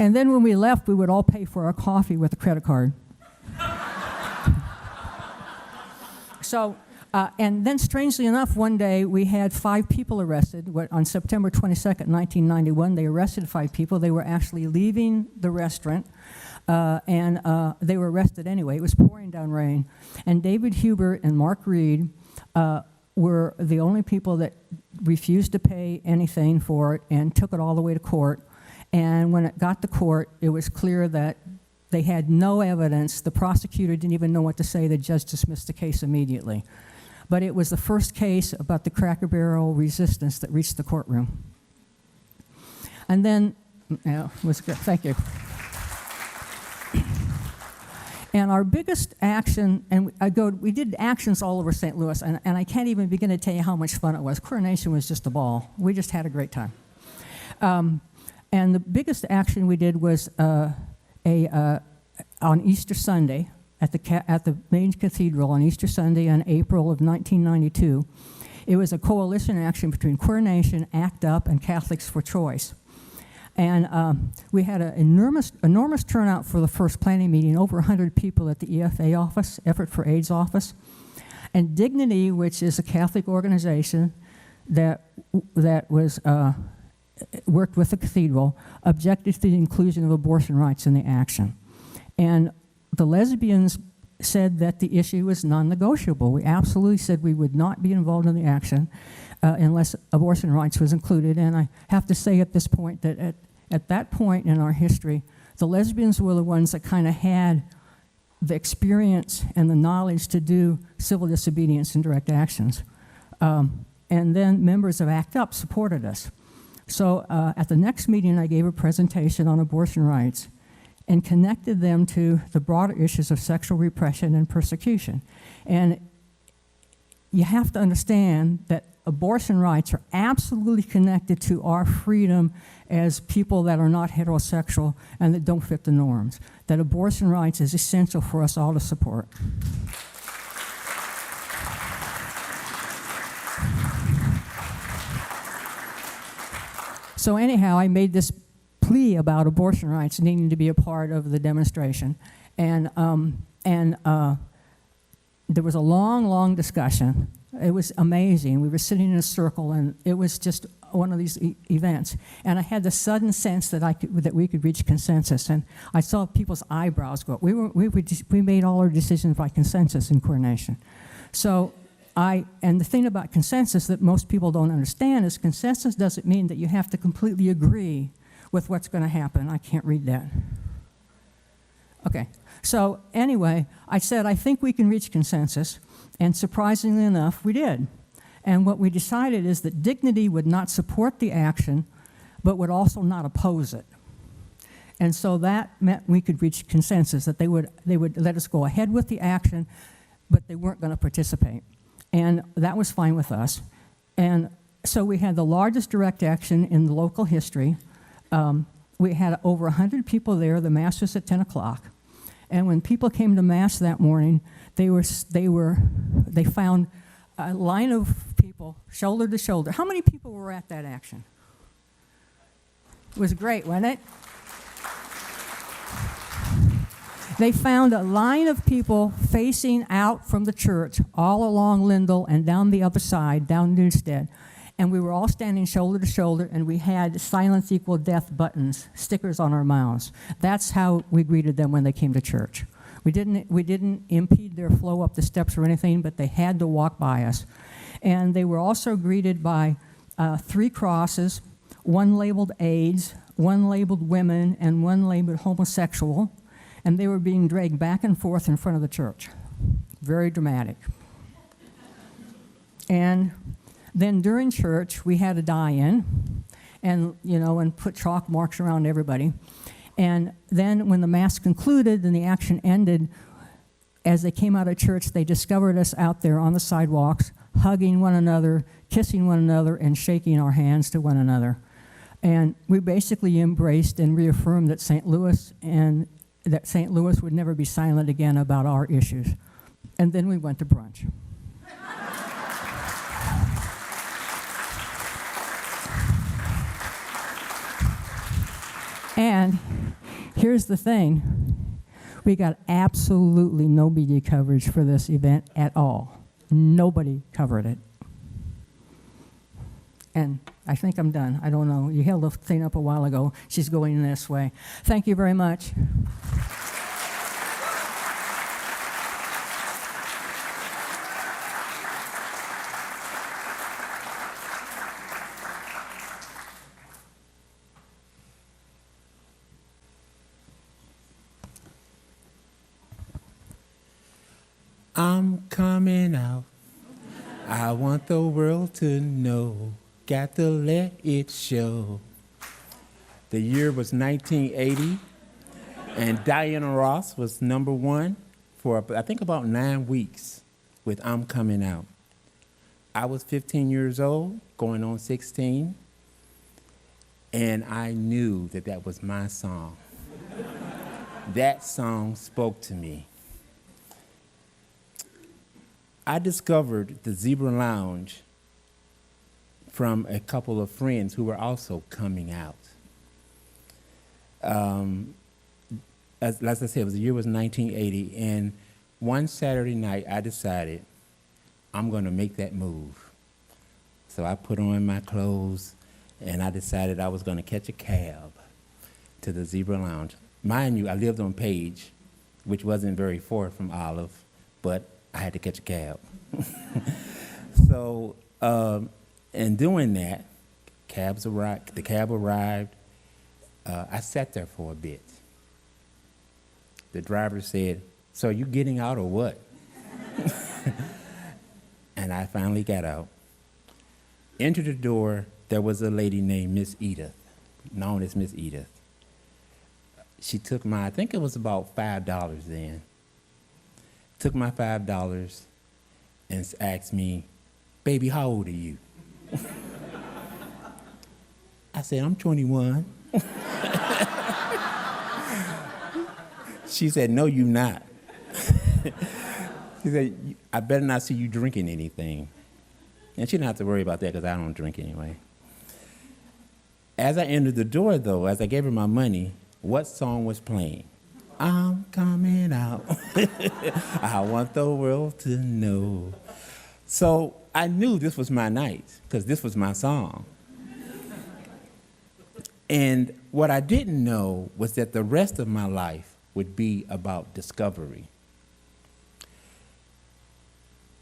And then when we left, we would all pay for our coffee with a credit card. So, and then strangely enough, one day we had 5 people arrested. On September 22nd, 1991, they arrested 5 people. They were actually leaving the restaurant, and they were arrested anyway. It was pouring down rain. And David Hubert and Mark Reed were the only people that refused to pay anything for it and took it all the way to court. And when it got to court, it was clear that they had no evidence. The prosecutor didn't even know what to say. The judge dismissed the case immediately. But it was the first case about the Cracker Barrel resistance that reached the courtroom. And then, yeah, it was good. Thank you. And our biggest action, and we did actions all over St. Louis, and I can't even begin to tell you how much fun it was. Coronation was just a ball. We just had a great time. And the biggest action we did was on Easter Sunday at the main cathedral on Easter Sunday in April of 1992. It was a coalition action between Queer Nation, ACT UP, and Catholics for Choice. And we had an enormous turnout for the first planning meeting, over 100 people at the EFA office, Effort for AIDS office. And Dignity, which is a Catholic organization that was worked with the cathedral, objected to the inclusion of abortion rights in the action. And the lesbians said that the issue was non-negotiable. We absolutely said we would not be involved in the action unless abortion rights was included. And I have to say at this point that at that point in our history, the lesbians were the ones that kind of had the experience and the knowledge to do civil disobedience and direct actions. And then members of ACT UP supported us. So at the next meeting, I gave a presentation on abortion rights and connected them to the broader issues of sexual repression and persecution. And you have to understand that abortion rights are absolutely connected to our freedom as people that are not heterosexual and that don't fit the norms. That abortion rights is essential for us all to support. So anyhow, I made this plea about abortion rights needing to be a part of the demonstration. And there was a long, long discussion. It was amazing. We were sitting in a circle, and it was just one of these events. And I had the sudden sense that we could reach consensus. And I saw people's eyebrows go up. We made all our decisions by consensus in Queer Nation. So and the thing about consensus that most people don't understand is consensus doesn't mean that you have to completely agree with what's going to happen. I can't read that. Okay. So anyway, I said, I think we can reach consensus. And surprisingly enough, we did. And what we decided is that Dignity would not support the action, but would also not oppose it. And so that meant we could reach consensus, that they would let us go ahead with the action, but they weren't going to participate. And that was fine with us. And so we had the largest direct action in the local history. We had over 100 people there. The Mass was at 10 o'clock. And when people came to Mass that morning, they found a line of people, shoulder to shoulder. How many people were at that action? It was great, wasn't it? They found a line of people facing out from the church all along Lindell and down the other side, down Newstead. And we were all standing shoulder to shoulder, and we had silence equal death buttons, stickers on our mouths. That's how we greeted them when they came to church. We didn't impede their flow up the steps or anything, but they had to walk by us. And they were also greeted by 3 crosses, one labeled AIDS, one labeled women, and one labeled homosexual. And they were being dragged back and forth in front of the church. Very dramatic. And then during church, we had a die-in, and put chalk marks around everybody. And then when the Mass concluded and the action ended, as they came out of church, they discovered us out there on the sidewalks, hugging one another, kissing one another, and shaking our hands to one another. And we basically embraced and reaffirmed that St. Louis would never be silent again about our issues. And then we went to brunch. And here's the thing. We got absolutely no media coverage for this event at all. Nobody covered it. And I think I'm done. I don't know. You held the thing up a while ago. She's going this way. Thank you very much. I'm coming out. I want the world to know. Got to let it show. The year was 1980, and Diana Ross was #1 for, I think, about 9 weeks with I'm Coming Out. I was 15 years old, going on 16, and I knew that that was my song. That song spoke to me. I discovered the Zebra Lounge from a couple of friends who were also coming out. As I said, the year was 1980, and one Saturday night I decided I'm going to make that move. So I put on my clothes, and I decided I was going to catch a cab to the Zebra Lounge. Mind you, I lived on Page, which wasn't very far from Olive, but I had to catch a cab. So, in doing that, the cab arrived. I sat there for a bit. The driver said, "So are you getting out or what?" And I finally got out. Entered the door, there was a lady named Miss Edith, known as Miss Edith. She took I think it was about $5 then. Took my $5 and asked me, "Baby, how old are you?" I said, "I'm 21. She said, "No, you not." She said, "I better not see you drinking anything." And she didn't have to worry about that because I don't drink anyway. As I entered the door, though, as I gave her my money, what song was playing? I'm coming out. I want the world to know. So I knew this was my night because this was my song. And what I didn't know was that the rest of my life would be about discovery.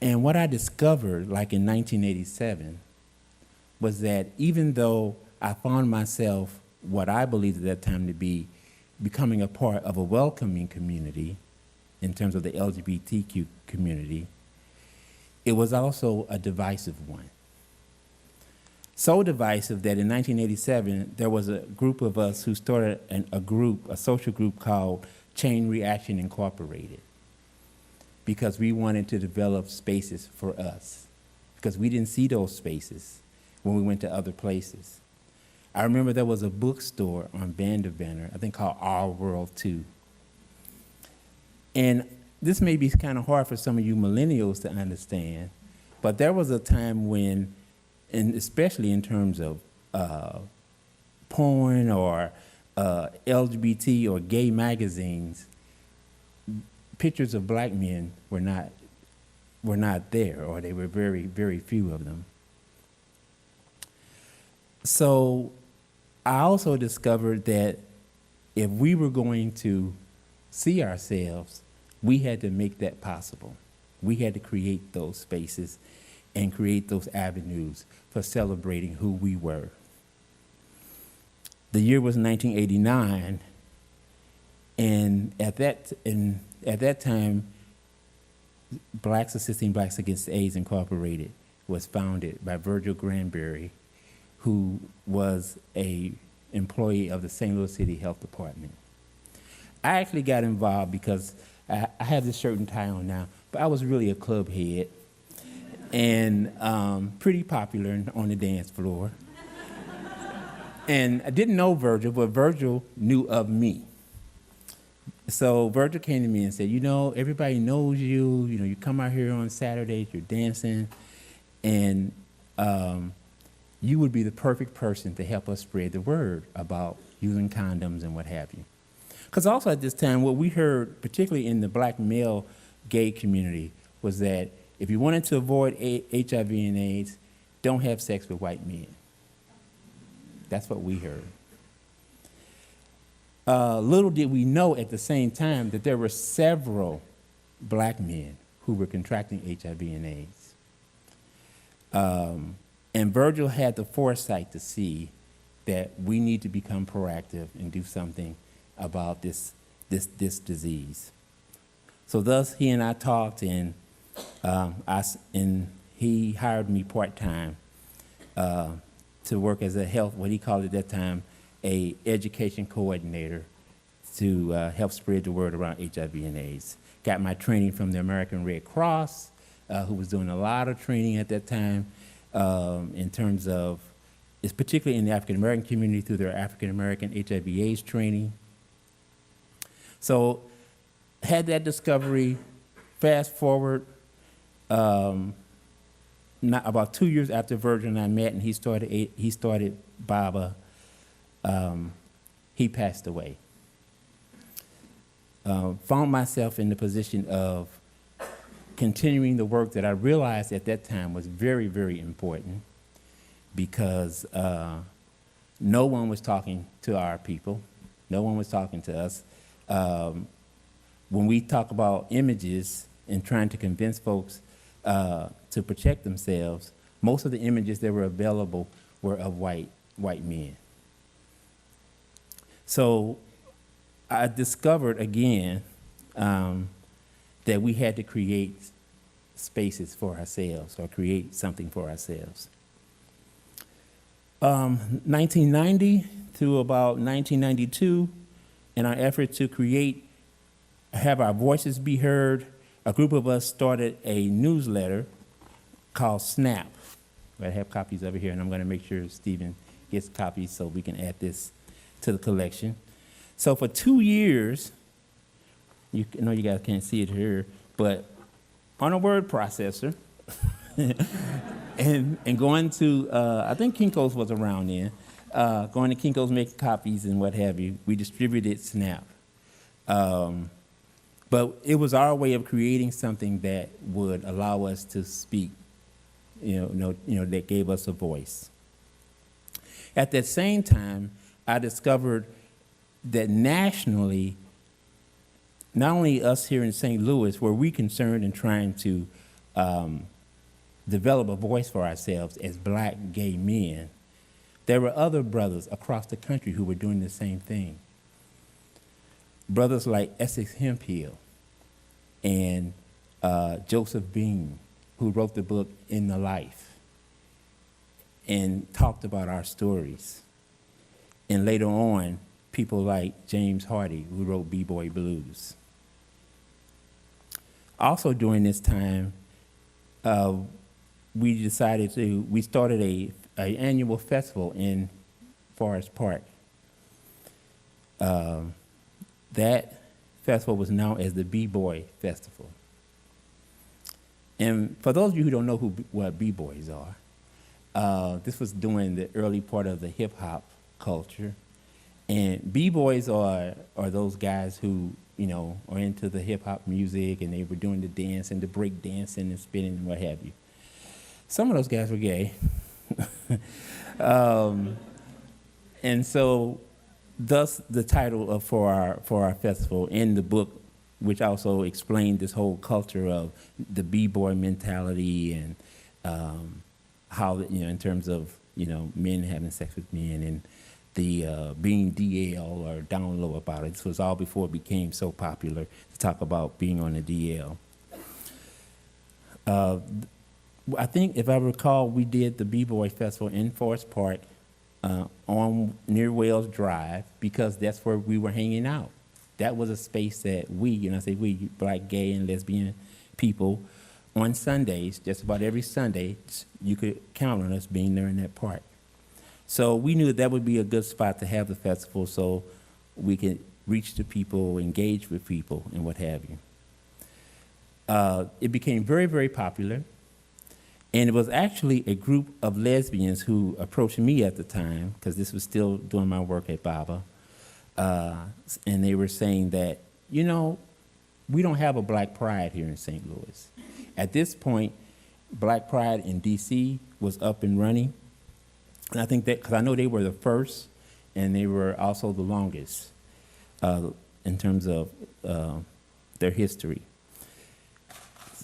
And what I discovered, like in 1987, was that even though I found myself, what I believed at that time to be, becoming a part of a welcoming community in terms of the LGBTQ community, it was also a divisive one. So divisive that in 1987, there was a group of us who started a social group called Chain Reaction Incorporated, because we wanted to develop spaces for us, because we didn't see those spaces when we went to other places. I remember there was a bookstore on Vanderbilt, I think called Our World 2. And this may be kind of hard for some of you millennials to understand, but there was a time when, and especially in terms of porn or LGBT or gay magazines, pictures of black men were not there, or they were very, very few of them. So I also discovered that if we were going to see ourselves, we had to make that possible. We had to create those spaces and create those avenues for celebrating who we were. The year was 1989, and at that time, Blacks Assisting Blacks Against AIDS Incorporated was founded by Virgil Granberry, who was an employee of the St. Louis City Health Department. I actually got involved because I have this shirt and tie on now, but I was really a club head and pretty popular on the dance floor. And I didn't know Virgil, but Virgil knew of me. So Virgil came to me and said, you know, everybody knows you. You know, you come out here on Saturdays, you're dancing, and you would be the perfect person to help us spread the word about using condoms and what have you. Because also at this time, what we heard, particularly in the black male gay community, was that if you wanted to avoid HIV and AIDS, don't have sex with white men. That's what we heard. Little did we know at the same time that there were several black men who were contracting HIV and AIDS. And Virgil had the foresight to see that we need to become proactive and do something about this disease. So thus he and I talked, and he hired me part-time to work as a health, what he called at that time, a education coordinator to help spread the word around HIV and AIDS. Got my training from the American Red Cross, who was doing a lot of training at that time in terms of, it's particularly in the African American community through their African American HIV/AIDS training. So had that discovery. Fast forward, about 2 years after Virgil and I met, and he started BABA. He passed away. Found myself in the position of continuing the work that I realized at that time was very, very important, because no one was talking to our people. No one was talking to us. When we talk about images and trying to convince folks to protect themselves, most of the images that were available were of white men. So I discovered again that we had to create spaces for ourselves, or create something for ourselves. 1990 to about 1992, in our effort to have our voices be heard, a group of us started a newsletter called Snap. I have copies over here, and I'm going to make sure Stephen gets copies so we can add this to the collection. So for 2 years, you know you guys can't see it here, but on a word processor, and going to, I think Kinko's was around then, going to Kinko's, making copies and what have you, we distributed Snap. But it was our way of creating something that would allow us to speak, that gave us a voice. At that same time, I discovered that nationally, not only us here in St. Louis were we concerned in trying to develop a voice for ourselves as black gay men, there were other brothers across the country who were doing the same thing. Brothers like Essex Hemphill and Joseph Beam, who wrote the book In the Life and talked about our stories. And later on, people like James Hardy, who wrote B-Boy Blues. Also during this time, we started an annual festival Forest Park. That festival was known as the B-Boy Festival. And for those of you who don't know what B-Boys are, this was during the early part of the hip-hop culture. And B-Boys are those guys who, you know, are into the hip-hop music, and they were doing the dance and the break dancing and spinning and what have you. Some of those guys were gay. And so thus the title for our festival in the book, which also explained this whole culture of the B-boy mentality and how, you know, in terms of, you know, men having sex with men and the being DL or down low about it. This was all before it became so popular to talk about being on the DL. I think, if I recall, we did the B-Boy Festival in Forest Park near Wales Drive, because that's where we were hanging out. That was a space that we, and I say we, black, gay, and lesbian people, on Sundays, just about every Sunday, you could count on us being there in that park. So we knew that would be a good spot to have the festival so we could reach the people, engage with people, and what have you. It became very, very popular. And it was actually a group of lesbians who approached me at the time, because this was still doing my work at BABA, and they were saying that, you know, we don't have a Black Pride here in St. Louis. At this point, Black Pride in D.C. was up and running, and I think that, because I know they were the first, and they were also the longest in terms of their history.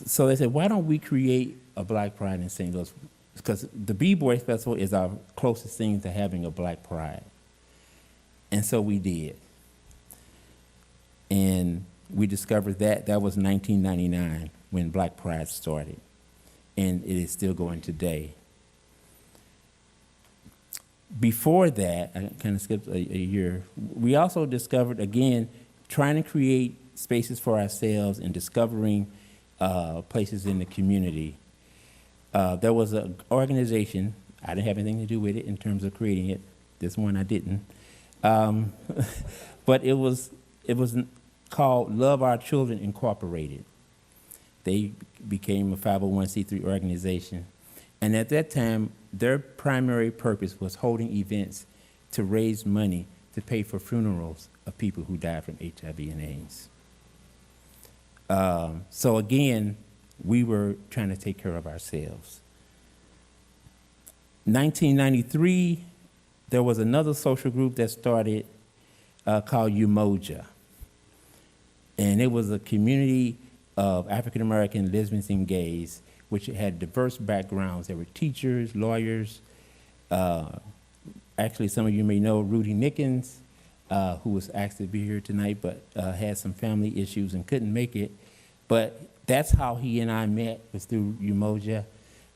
So they said, why don't we create a Black Pride in St. Louis? Because the B-Boy Festival is our closest thing to having a Black Pride. And so we did. And we discovered that was 1999 when Black Pride started. And it is still going today. Before that, I kind of skipped a year, we also discovered, again, trying to create spaces for ourselves and discovering places in the community. There was an organization, I didn't have anything to do with it in terms of creating it. This one I didn't. But it was called Love Our Children Incorporated. They became a 501c3 organization. And at that time, their primary purpose was holding events to raise money to pay for funerals of people who died from HIV and AIDS. So again, we were trying to take care of ourselves. 1993, there was another social group that started called Umoja. And it was a community of African-American lesbians and gays, which had diverse backgrounds. There were teachers, lawyers. Actually, some of you may know Rudy Nickens, who was asked to be here tonight, but had some family issues and couldn't make it. But that's how he and I met, was through Umoja,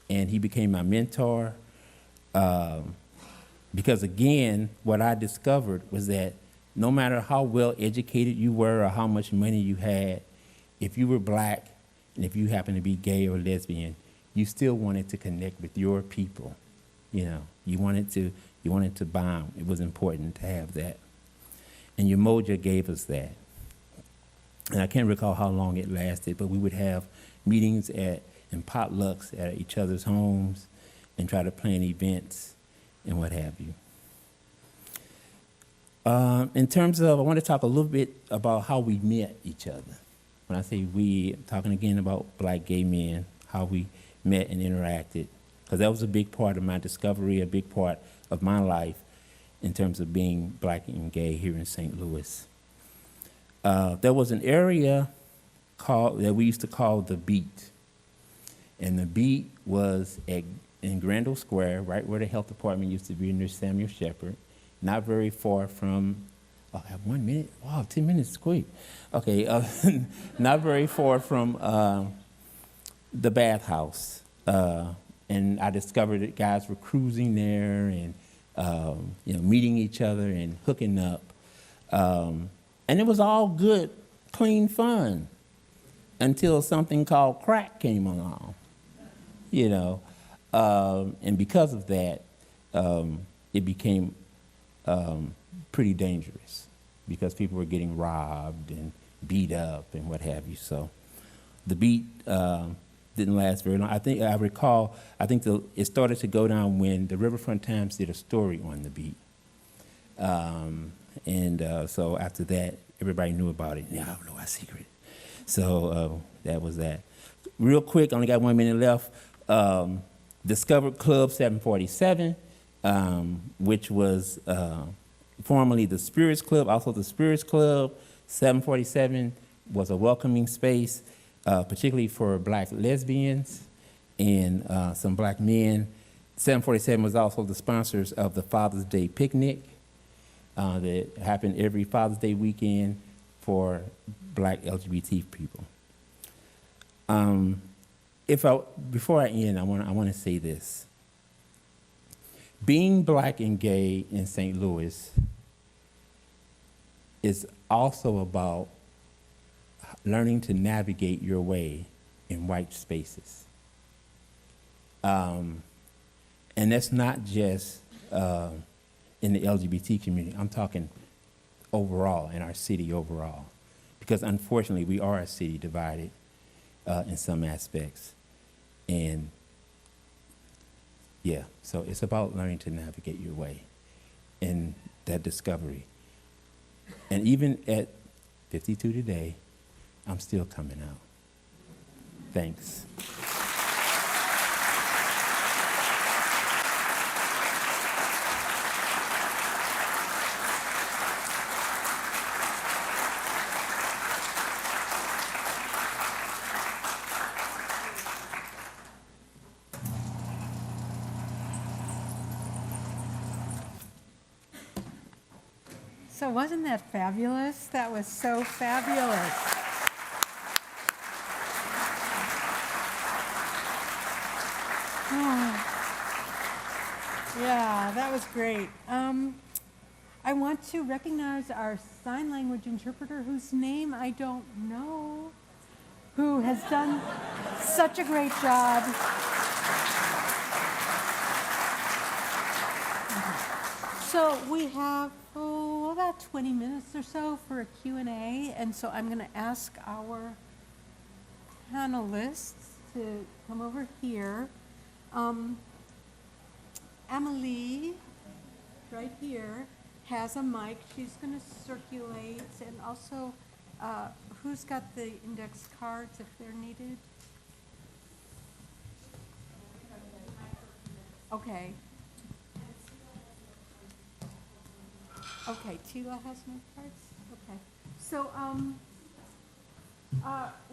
and he became my mentor. Because again, what I discovered was that no matter how well educated you were or how much money you had, if you were black and if you happened to be gay or lesbian, you still wanted to connect with your people. You know, you wanted to bond. It was important to have that. And Umoja gave us that. And I can't recall how long it lasted, but we would have meetings and potlucks at each other's homes and try to plan events and what have you. In terms of, I want to talk a little bit about how we met each other. When I say we, I'm talking again about black gay men, how we met and interacted, because that was a big part of my discovery, a big part of my life in terms of being black and gay here in St. Louis. There was an area that we used to call the Beat. And the Beat was in Grandel Square, right where the health department used to be near Samuel Shepherd, not very far from, oh, I have 1 minute? Wow, 10 minutes, quick. Okay, not very far from the bathhouse. And I discovered that guys were cruising there and meeting each other and hooking up. And it was all good, clean fun until something called crack came along, and because of that, it became pretty dangerous because people were getting robbed and beat up and what have you. So the beat didn't last very long. I think it started to go down when the Riverfront Times did a story on the beat. So after that, everybody knew about it. Yeah, I don't know our secret. So that was that. Real quick, only got 1 minute left. Discovered Club 747, which was formerly the Spirits Club, also the Spirits Club. 747 was a welcoming space, particularly for black lesbians and some black men. 747 was also the sponsors of the Father's Day picnic that happened every Father's Day weekend for black LGBT people. Before I end, I want to say this. Being black and gay in St. Louis is also about learning to navigate your way in white spaces. And that's not just in the LGBT community. I'm talking overall, in our city overall. Because unfortunately, we are a city divided in some aspects. And yeah, so it's about learning to navigate your way in that discovery. And even at 52 today, I'm still coming out. Thanks. So wasn't that fabulous? That was so fabulous. Oh. Yeah, that was great. I want to recognize our sign language interpreter, whose name I don't know, who has done such a great job. So we have about 20 minutes or so for a Q&A, and so I'm going to ask our panelists to come over here. Emily, right here, has a mic. She's going to circulate, and also, who's got the index cards if they're needed? Okay. Okay, Tila has no cards? Okay. So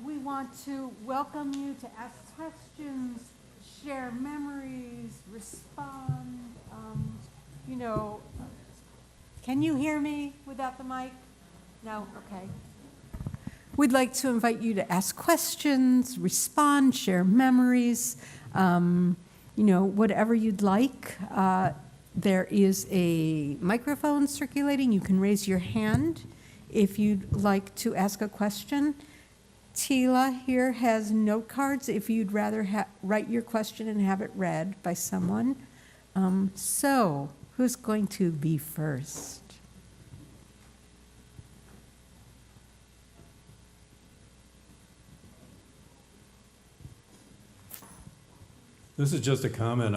we want to welcome you to ask questions, share memories, respond. Can you hear me without the mic? No? Okay. We'd like to invite you to ask questions, respond, share memories, whatever you'd like. There is a microphone circulating. You can raise your hand if you'd like to ask a question. Tila here has note cards if you'd rather write your question and have it read by someone. So, who's going to be first? This is just a comment.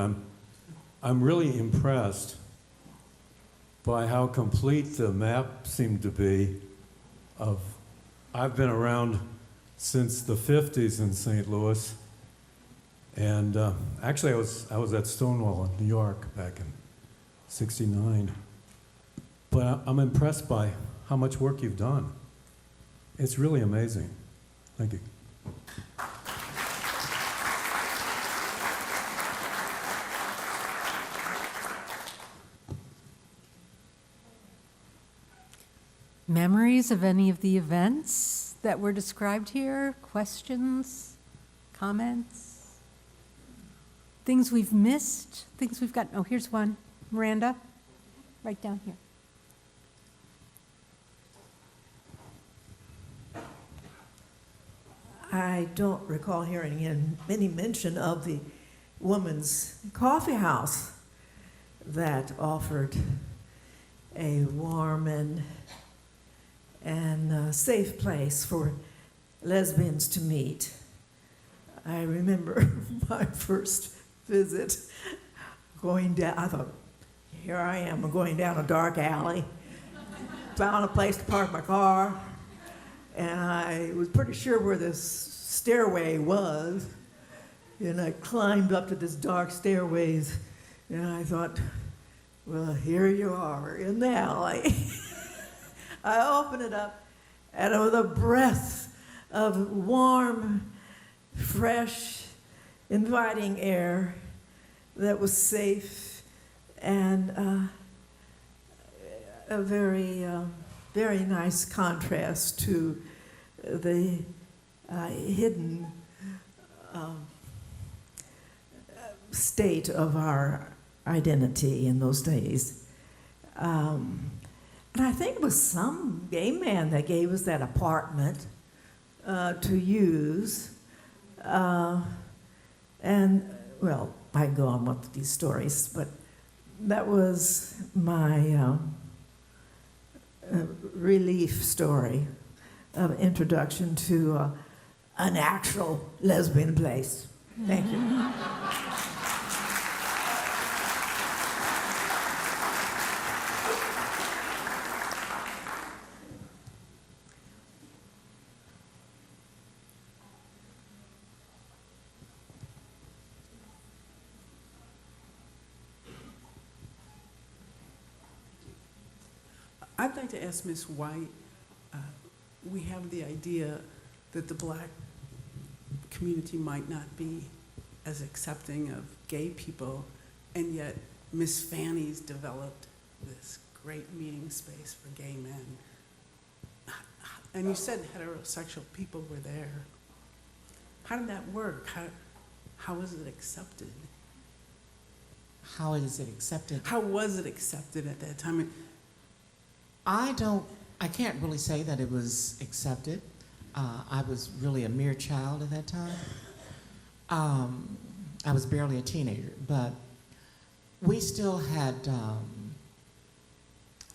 I'm really impressed by how complete the map seemed to be of, I've been around since the 50s in St. Louis, and actually I was at Stonewall in New York back in '69. But I'm impressed by how much work you've done. It's really amazing. Thank you. Memories of any of the events that were described here? Questions? Comments? Things we've missed? Things we've got? Oh, here's one. Miranda, right down here. I don't recall hearing any mention of the woman's coffee house that offered a warm and safe place for lesbians to meet. I remember my first visit going down, I thought, here I am, I'm going down a dark alley, found a place to park my car, and I was pretty sure where this stairway was, and I climbed up to this dark stairways, and I thought, well, here you are in the alley. I opened it up, and with a breath of warm, fresh, inviting air that was safe and a very, very nice contrast to the hidden state of our identity in those days. And I think it was some gay man that gave us that apartment to use. And, well, I can go on with these stories, but that was my relief story of introduction to an actual lesbian place. Thank you. I'd like to ask Ms. White, we have the idea that the Black community might not be as accepting of gay people, and yet Ms. Fanny's developed this great meeting space for gay men. And you said heterosexual people were there. How did that work? How was it accepted? How is it accepted? How was it accepted at that time? I can't really say that it was accepted. I was really a mere child at that time. I was barely a teenager, but we still had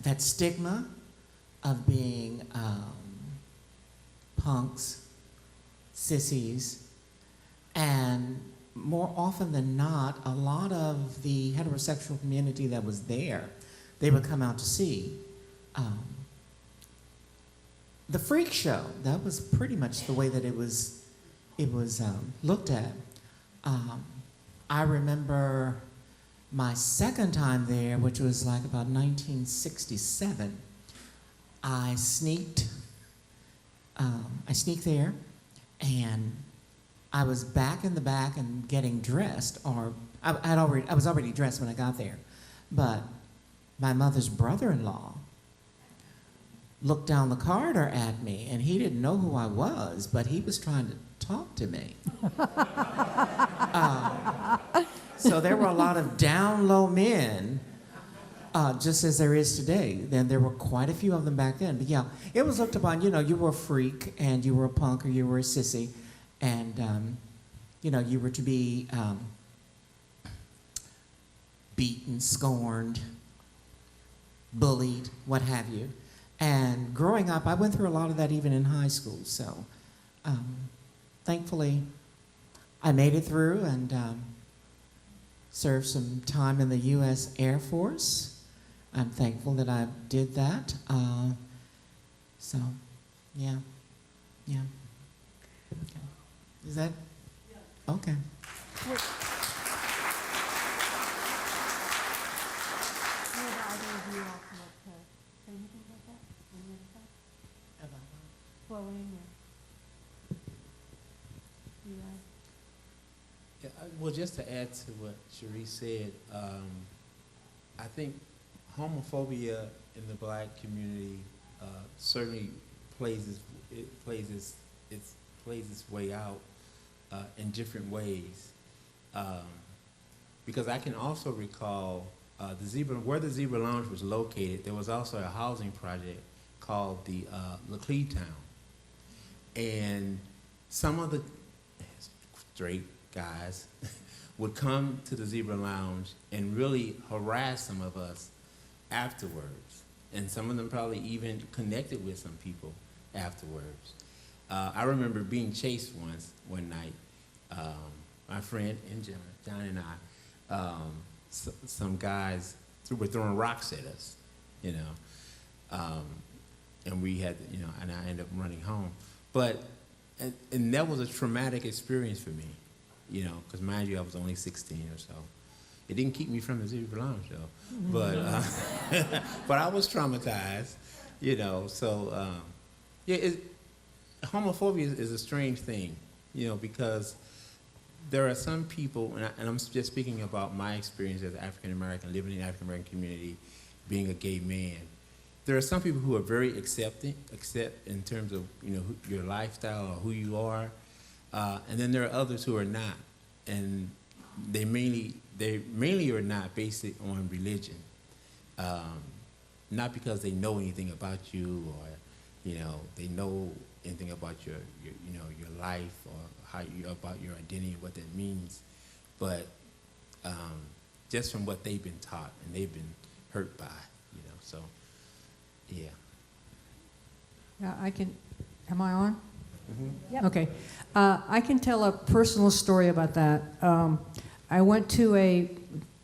that stigma of being punks, sissies, and more often than not, a lot of the heterosexual community that was there, they would come out to see. The freak show, that was pretty much the way that it was looked at. I remember my second time there, which was like about 1967. I sneaked there, and I was back in the back and getting dressed, or I was already dressed when I got there, but my mother's brother-in-law looked down the corridor at me, and he didn't know who I was, but he was trying to talk to me. So there were a lot of down low men, just as there is today. Then there were quite a few of them back then. But yeah, it was looked upon, you were a freak, and you were a punk, or you were a sissy, and you were to be beaten, scorned, bullied, what have you. And growing up, I went through a lot of that even in high school. So thankfully, I made it through and served some time in the U.S. Air Force. I'm thankful that I did that. So, yeah. Okay. Is that? Yeah. Okay. Yeah, well, just to add to what Cherie said, I think homophobia in the Black community certainly plays its way out in different ways. Because I can also recall where the Zebra Lounge was located, there was also a housing project called the Lgbt Town. And some of the straight guys would come to the Zebra Lounge and really harass some of us afterwards. and some of them probably even connected with some people afterwards. I remember being chased one night. My friend and John and I, some guys were throwing rocks at us, you know, and we had, you know, and I ended up running home. But, and that was a traumatic experience for me, you know, because mind you, I was only 16 or so. It didn't keep me from the Zero Alarm show, but I was traumatized, you know. So yeah, homophobia is a strange thing, you know, because there are some people, and I'm just speaking about my experience as African American, living in the African American community, being a gay man. There are some people who are very accept in terms of, you know, your lifestyle or who you are, and then there are others who are not, and they mainly are not based on religion, not because they know anything about you or, you know, they know anything about your you know, your life or how you, about your identity and what that means, but just from what they've been taught and they've been hurt by, you know. So yeah. Yeah, I can, am I on? Mm-hmm. Yep. Okay. I can tell a personal story about that. I went to a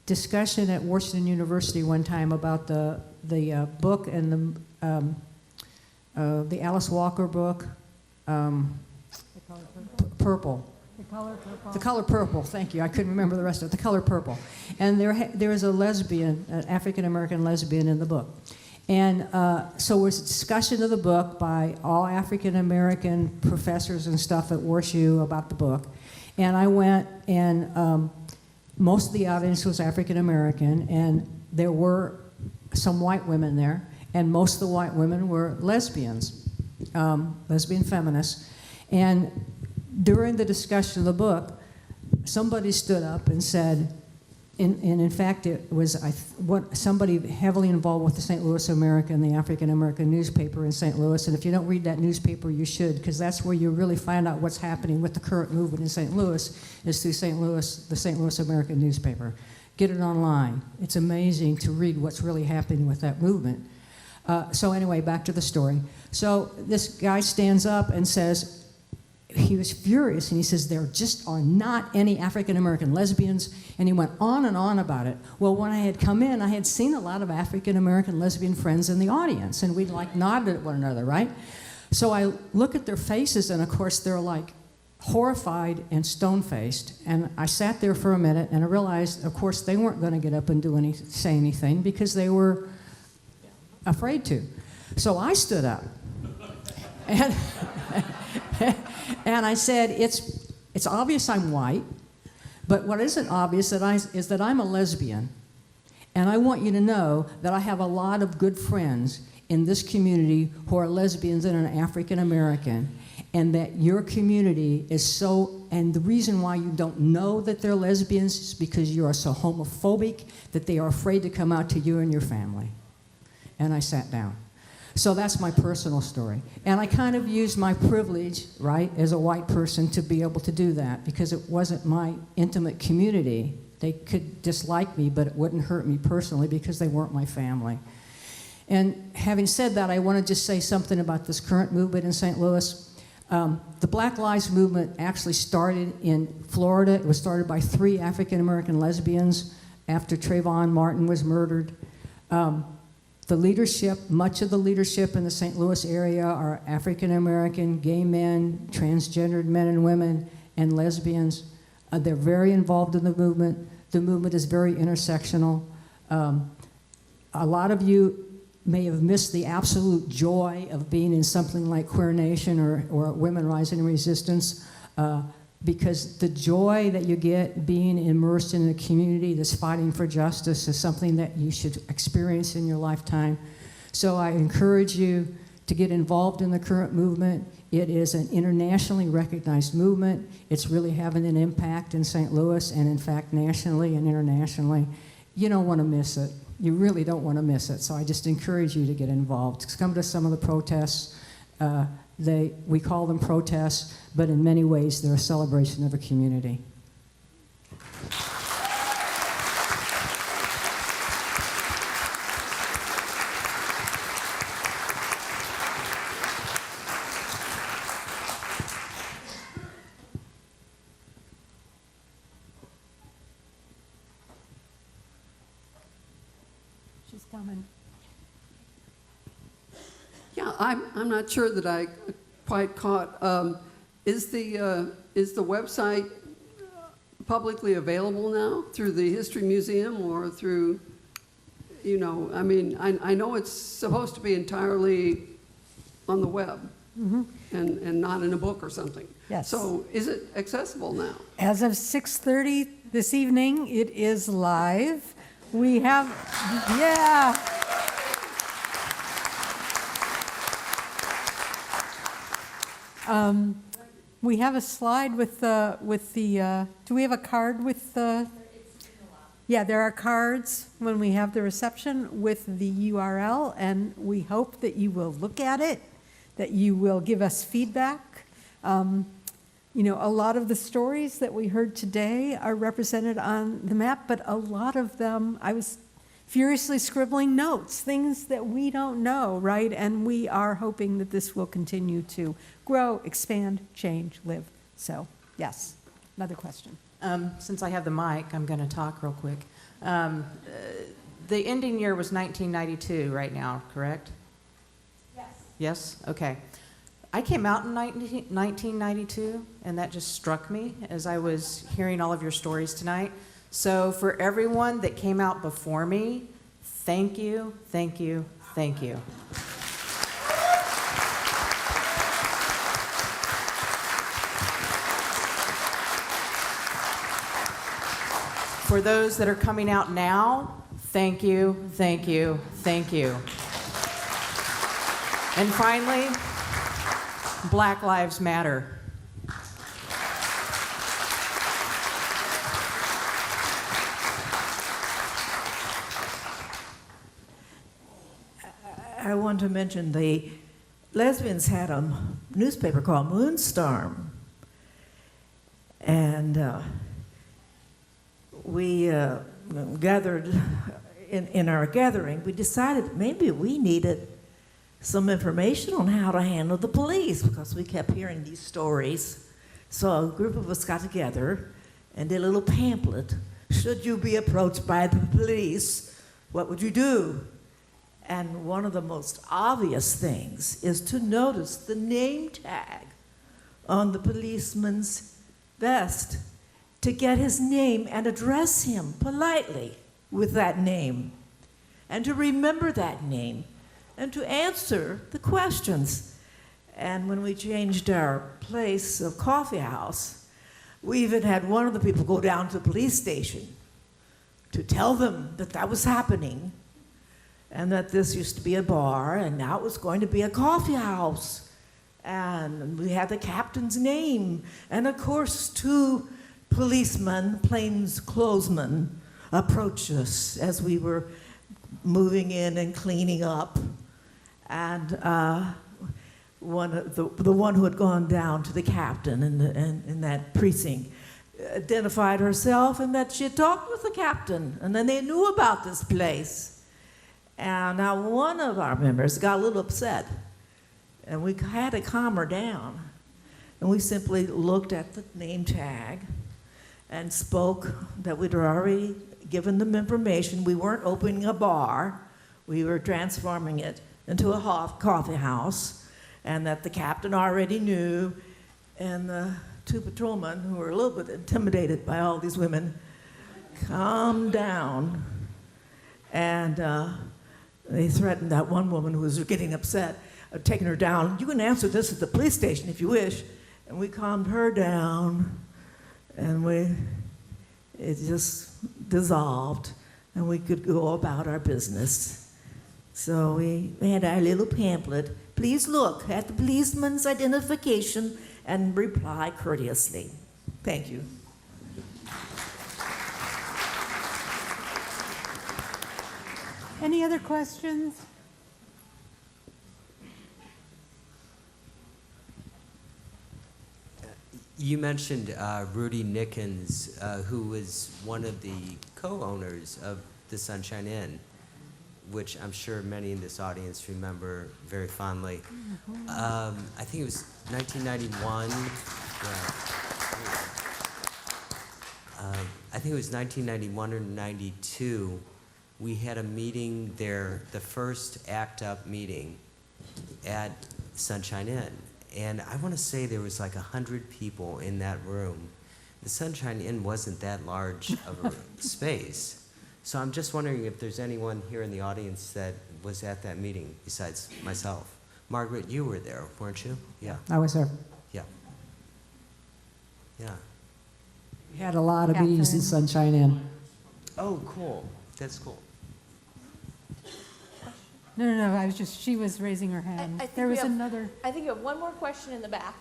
discussion at Washington University one time about the book and the Alice Walker book, Purple. The Color Purple, thank you. I couldn't remember the rest of it. The Color Purple. And there is a lesbian, an African-American lesbian in the book. And so it was a discussion of the book by all African-American professors and stuff at WashU about the book. And I went, and most of the audience was African-American, and there were some white women there, and most of the white women were lesbians, lesbian feminists. And during the discussion of the book, somebody stood up and said, and in fact it was somebody heavily involved with the St. Louis American, the African-American newspaper in St. Louis, and if you don't read that newspaper, you should, because that's where you really find out what's happening with the current movement in St. Louis, is through the St. Louis American newspaper. Get it online. It's amazing to read what's really happening with that movement. So anyway, back to the story. So this guy stands up and says, he was furious, and he says, there just are not any African-American lesbians, and he went on and on about it. Well, when I had come in, I had seen a lot of African-American lesbian friends in the audience, and we'd like nodded at one another, right? So I look at their faces, and of course they're like horrified and stone-faced, and I sat there for a minute, and I realized, of course, they weren't going to get up and say anything because they were afraid to. So I stood up, and and I said, it's obvious I'm white, but what isn't obvious is that I'm a lesbian, and I want you to know that I have a lot of good friends in this community who are lesbians and are African American, and that your community is so, and the reason why you don't know that they're lesbians is because you are so homophobic that they are afraid to come out to you and your family. And I sat down. So that's my personal story. And I kind of used my privilege, right, as a white person to be able to do that because it wasn't my intimate community. They could dislike me, but it wouldn't hurt me personally because they weren't my family. And having said that, I want to just say something about this current movement in St. Louis. The Black Lives Movement actually started in Florida. It was started by 3 African-American lesbians after Trayvon Martin was murdered. The leadership, much of the leadership in the St. Louis area are African-American, gay men, transgendered men and women, and lesbians. They're very involved in the movement. The movement is very intersectional. A lot of you may have missed the absolute joy of being in something like Queer Nation or Women Rising in Resistance, because the joy that you get being immersed in a community that's fighting for justice is something that you should experience in your lifetime. So I encourage you to get involved in the current movement. It is an internationally recognized movement. It's really having an impact in St. Louis and, in fact, nationally and internationally. You don't want to miss it. You really don't want to miss it. So I just encourage you to get involved. Come to some of the protests. We call them protests, but in many ways they're a celebration of a community. She's coming. Yeah, I'm not sure that I quite caught. Is the website publicly available now through the History Museum or through, you know, I mean, I know it's supposed to be entirely on the web and not in a book or something. Yes. So is it accessible now? As of 6:30 this evening, it is live. We have, yeah. We have a slide with the, do we have a card with the? Yeah, there are cards when we have the reception with the URL, and we hope that you will look at it, that you will give us feedback. You know, a lot of the stories that we heard today are represented on the map, but a lot of them, I was furiously scribbling notes, things that we don't know, right? And we are hoping that this will continue to grow, expand, change, live. So, yes, another question. Since I have the mic, I'm going to talk real quick. The ending year was 1992 right now, correct? Yes. Yes? Okay. I came out in 1992, and that just struck me as I was hearing all of your stories tonight. So for everyone that came out before me, thank you, thank you, thank you. For those that are coming out now, thank you, thank you, thank you. And finally, Black Lives Matter. I want to mention the lesbians had a newspaper called Moonstorm. And we gathered, in our gathering, we decided maybe we needed some information on how to handle the police because we kept hearing these stories. So a group of us got together and did a little pamphlet. Should you be approached by the police, what would you do? And one of the most obvious things is to notice the name tag on the policeman's vest, to get his name and address him politely with that name, and to remember that name, and to answer the questions. And when we changed our place of coffee house, we even had one of the people go down to the police station to tell them that that was happening, and that this used to be a bar, and now it was going to be a coffee house. And we had the captain's name, and of course 2 policemen, plainclothesmen, approached us as we were moving in and cleaning up. And the one who had gone down to the captain in that precinct identified herself and that she had talked with the captain, and then they knew about this place. And now one of our members got a little upset, and we had to calm her down. And we simply looked at the name tag and spoke that we'd already given them information. We weren't opening a bar. We were transforming it into a coffee house, and that the captain already knew. And the 2 patrolmen, who were a little bit intimidated by all these women, calmed down. And they threatened that one woman who was getting upset, taking her down. You can answer this at the police station if you wish. And we calmed her down, and it just dissolved, and we could go about our business. So we had our little pamphlet. Please look at the policeman's identification and reply courteously. Thank you. Any other questions? You mentioned Rudy Nickens, who was one of the co-owners of the Sunshine Inn, which I'm sure many in this audience remember very fondly. I think it was 1991. I think it was 1991 or 92 we had a meeting there, the first ACT UP meeting at Sunshine Inn. And I want to say there was like 100 people in that room. The Sunshine Inn wasn't that large of a space. So I'm just wondering if there's anyone here in the audience that was at that meeting besides myself. Margaret, you were there, weren't you? Yeah. I was there. Yeah. Yeah. We had a lot of meetings in Sunshine Inn. Oh, cool. That's cool. No, I was just, she was raising her hand. I think There we was have- another. I think you have one more question in the back.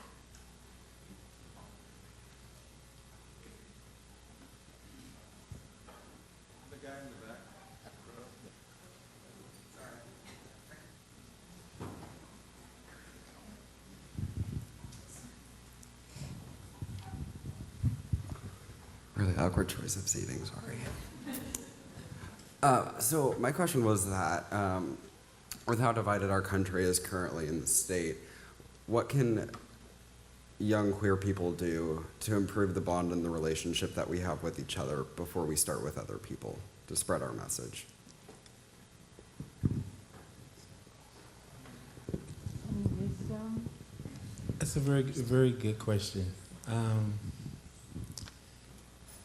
Really awkward choice of seating, sorry. So my question was that, with how divided our country is currently in the state, what can young queer people do to improve the bond and the relationship that we have with each other before we start with other people to spread our message? That's a very good question.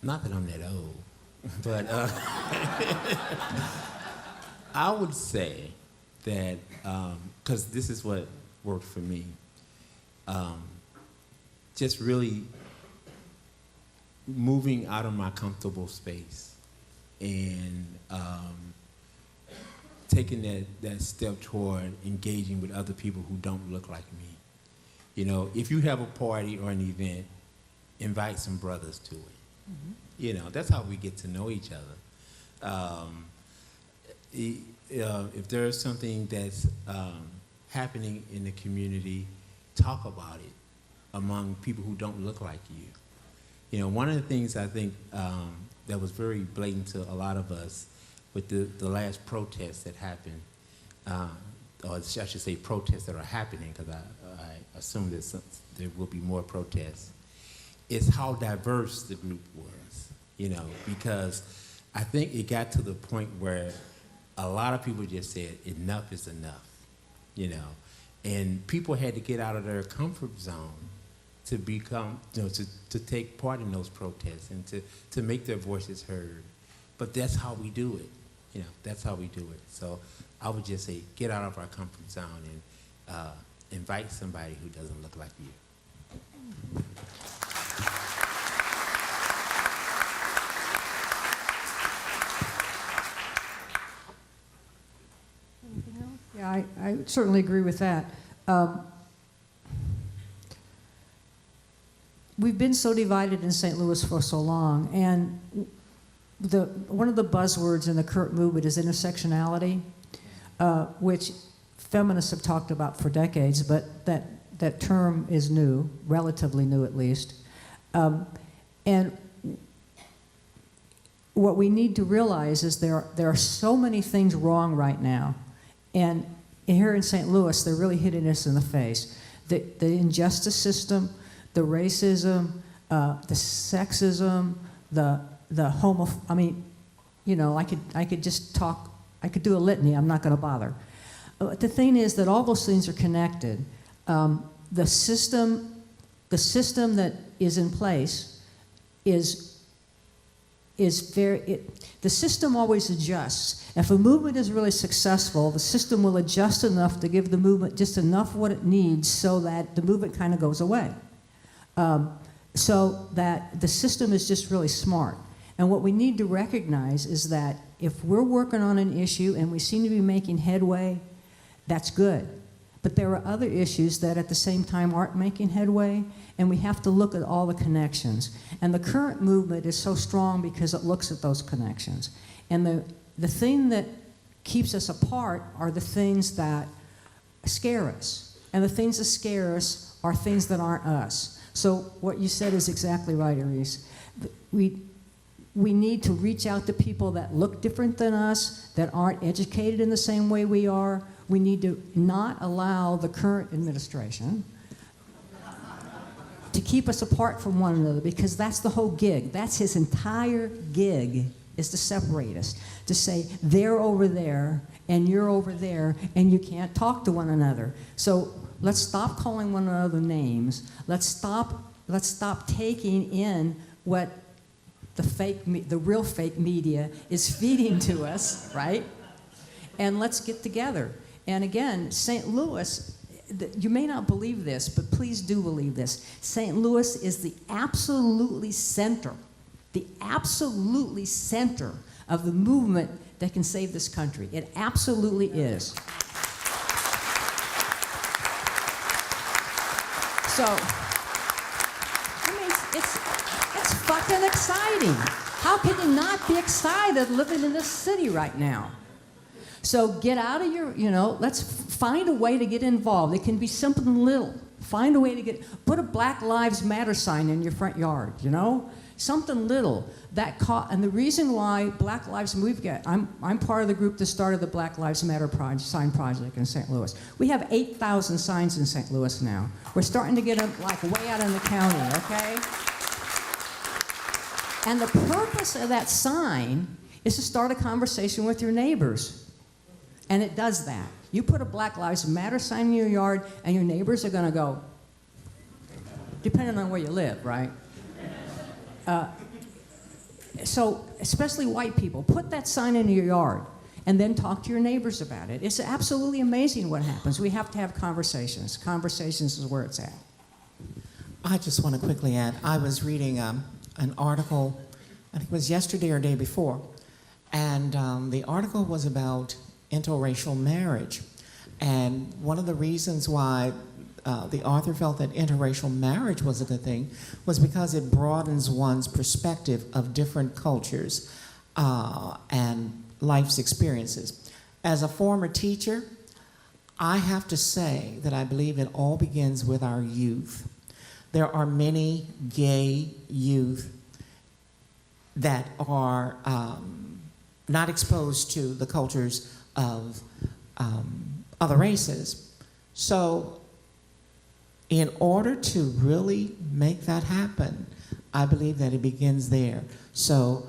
Not that I'm that old, but I would say that, because this is what worked for me, just really moving out of my comfortable space and taking that step toward engaging with other people who don't look like me. You know, if you have a party or an event, invite some brothers to it. Mm-hmm. You know, that's how we get to know each other. If there's something that's happening in the community, talk about it among people who don't look like you. You know, one of the things I think that was very blatant to a lot of us with the last protests that happened, or I should say protests that are happening, because I assume that there will be more protests, is how diverse the group was, you know, because I think it got to the point where a lot of people just said, enough is enough, you know, and people had to get out of their comfort zone to become, you know, to take part in those protests and to make their voices heard. But that's how we do it, you know, that's how we do it. So I would just say, get out of our comfort zone and invite somebody who doesn't look like you. Anything else? Yeah, I certainly agree with that. We've been so divided in St. Louis for so long, and one of the buzzwords in the current movement is intersectionality, which feminists have talked about for decades, but that term is new, relatively new at least. And what we need to realize is there are so many things wrong right now. And here in St. Louis, they're really hitting us in the face. The injustice system, the racism, the sexism, I mean, you know, I could just talk, I could do a litany, I'm not gonna bother. But the thing is that all those things are connected. The system that is in place the system always adjusts. If a movement is really successful, the system will adjust enough to give the movement just enough what it needs so that the movement kind of goes away. So that the system is just really smart. And what we need to recognize is that if we're working on an issue and we seem to be making headway, that's good. But there are other issues that at the same time aren't making headway, and we have to look at all the connections. And the current movement is so strong because it looks at those connections. And the thing that keeps us apart are the things that scare us. And the things that scare us are things that aren't us. So what you said is exactly right, Aries. We need to reach out to people that look different than us, that aren't educated in the same way we are. We need to not allow the current administration to keep us apart from one another, because that's the whole gig. That's his entire gig, is to separate us, to say they're over there and you're over there and you can't talk to one another. So let's stop calling one another names. Let's stop taking in what the real fake media is feeding to us, right? And let's get together. And again, St. Louis, you may not believe this, but please do believe this. St. Louis is the absolutely center of the movement that can save this country. It absolutely is. So, I mean, it's fucking exciting. How can you not be excited living in this city right now? So get out of your, let's find a way to get involved. It can be something little. Find a way to put a Black Lives Matter sign in your front yard, Something little. And the reason why Black Lives, I'm part of the group that started the Black Lives Matter sign project in St. Louis. We have 8,000 signs in St. Louis now. We're starting to get them way out in the county, okay? And the purpose of that sign is to start a conversation with your neighbors. And it does that. You put a Black Lives Matter sign in your yard, and your neighbors are going to go, depending on where you live, right? So, especially white people, put that sign in your yard, and then talk to your neighbors about it. It's absolutely amazing what happens. We have to have conversations. Conversations is where it's at. I just want to quickly add, I was reading an article, I think it was yesterday or day before, and the article was about interracial marriage. And one of the reasons why the author felt that interracial marriage was a good thing was because it broadens one's perspective of different cultures and life's experiences. As a former teacher, I have to say that I believe it all begins with our youth. There are many gay youth that are not exposed to the cultures of other races. So in order to really make that happen, I believe that it begins there. So,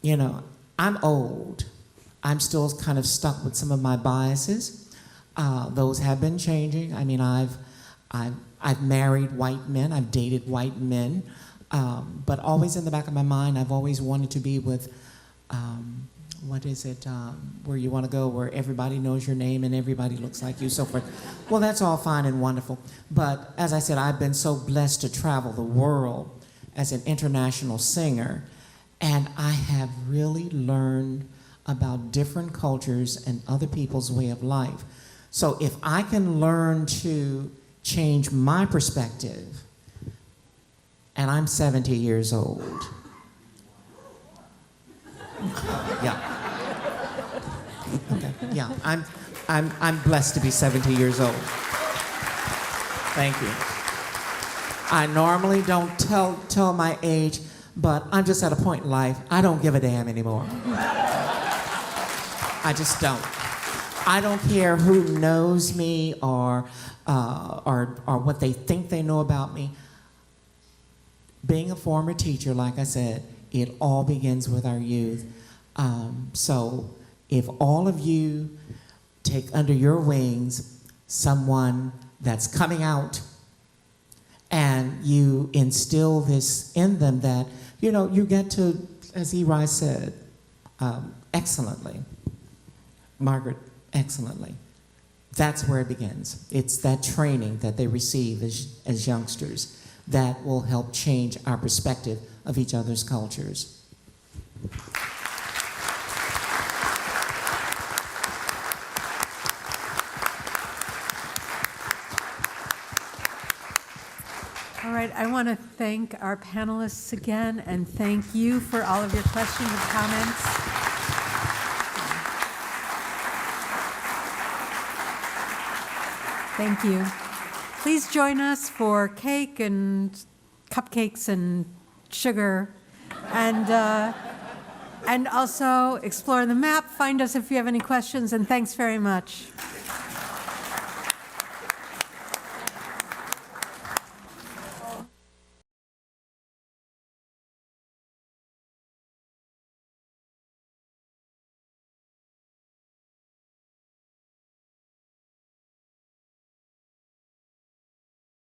I'm old. I'm still kind of stuck with some of my biases. Those have been changing. I mean, I've married white men. I've dated white men. But always in the back of my mind, I've always wanted to be with where you want to go, where everybody knows your name and everybody looks like you, so forth. Well, that's all fine and wonderful. But as I said, I've been so blessed to travel the world as an international singer, and I have really learned about different cultures and other people's way of life. So if I can learn to change my perspective, and I'm 70 years old. Yeah. Okay. Yeah. I'm blessed to be 70 years old. Thank you. I normally don't tell my age, but I'm just at a point in life I don't give a damn anymore. I just don't. I don't care who knows me or what they think they know about me. Being a former teacher, like I said, it all begins with our youth. So if all of you take under your wings someone that's coming out and you instill this in them that, you get to, as Eli said, excellently, Margaret, excellently. That's where it begins. It's that training that they receive as youngsters that will help change our perspective of each other's cultures. All right, I want to thank our panelists again and thank you for all of your questions and comments. Thank you. Please join us for cake and cupcakes and sugar and also explore the map. Find us if you have any questions, and thanks very much.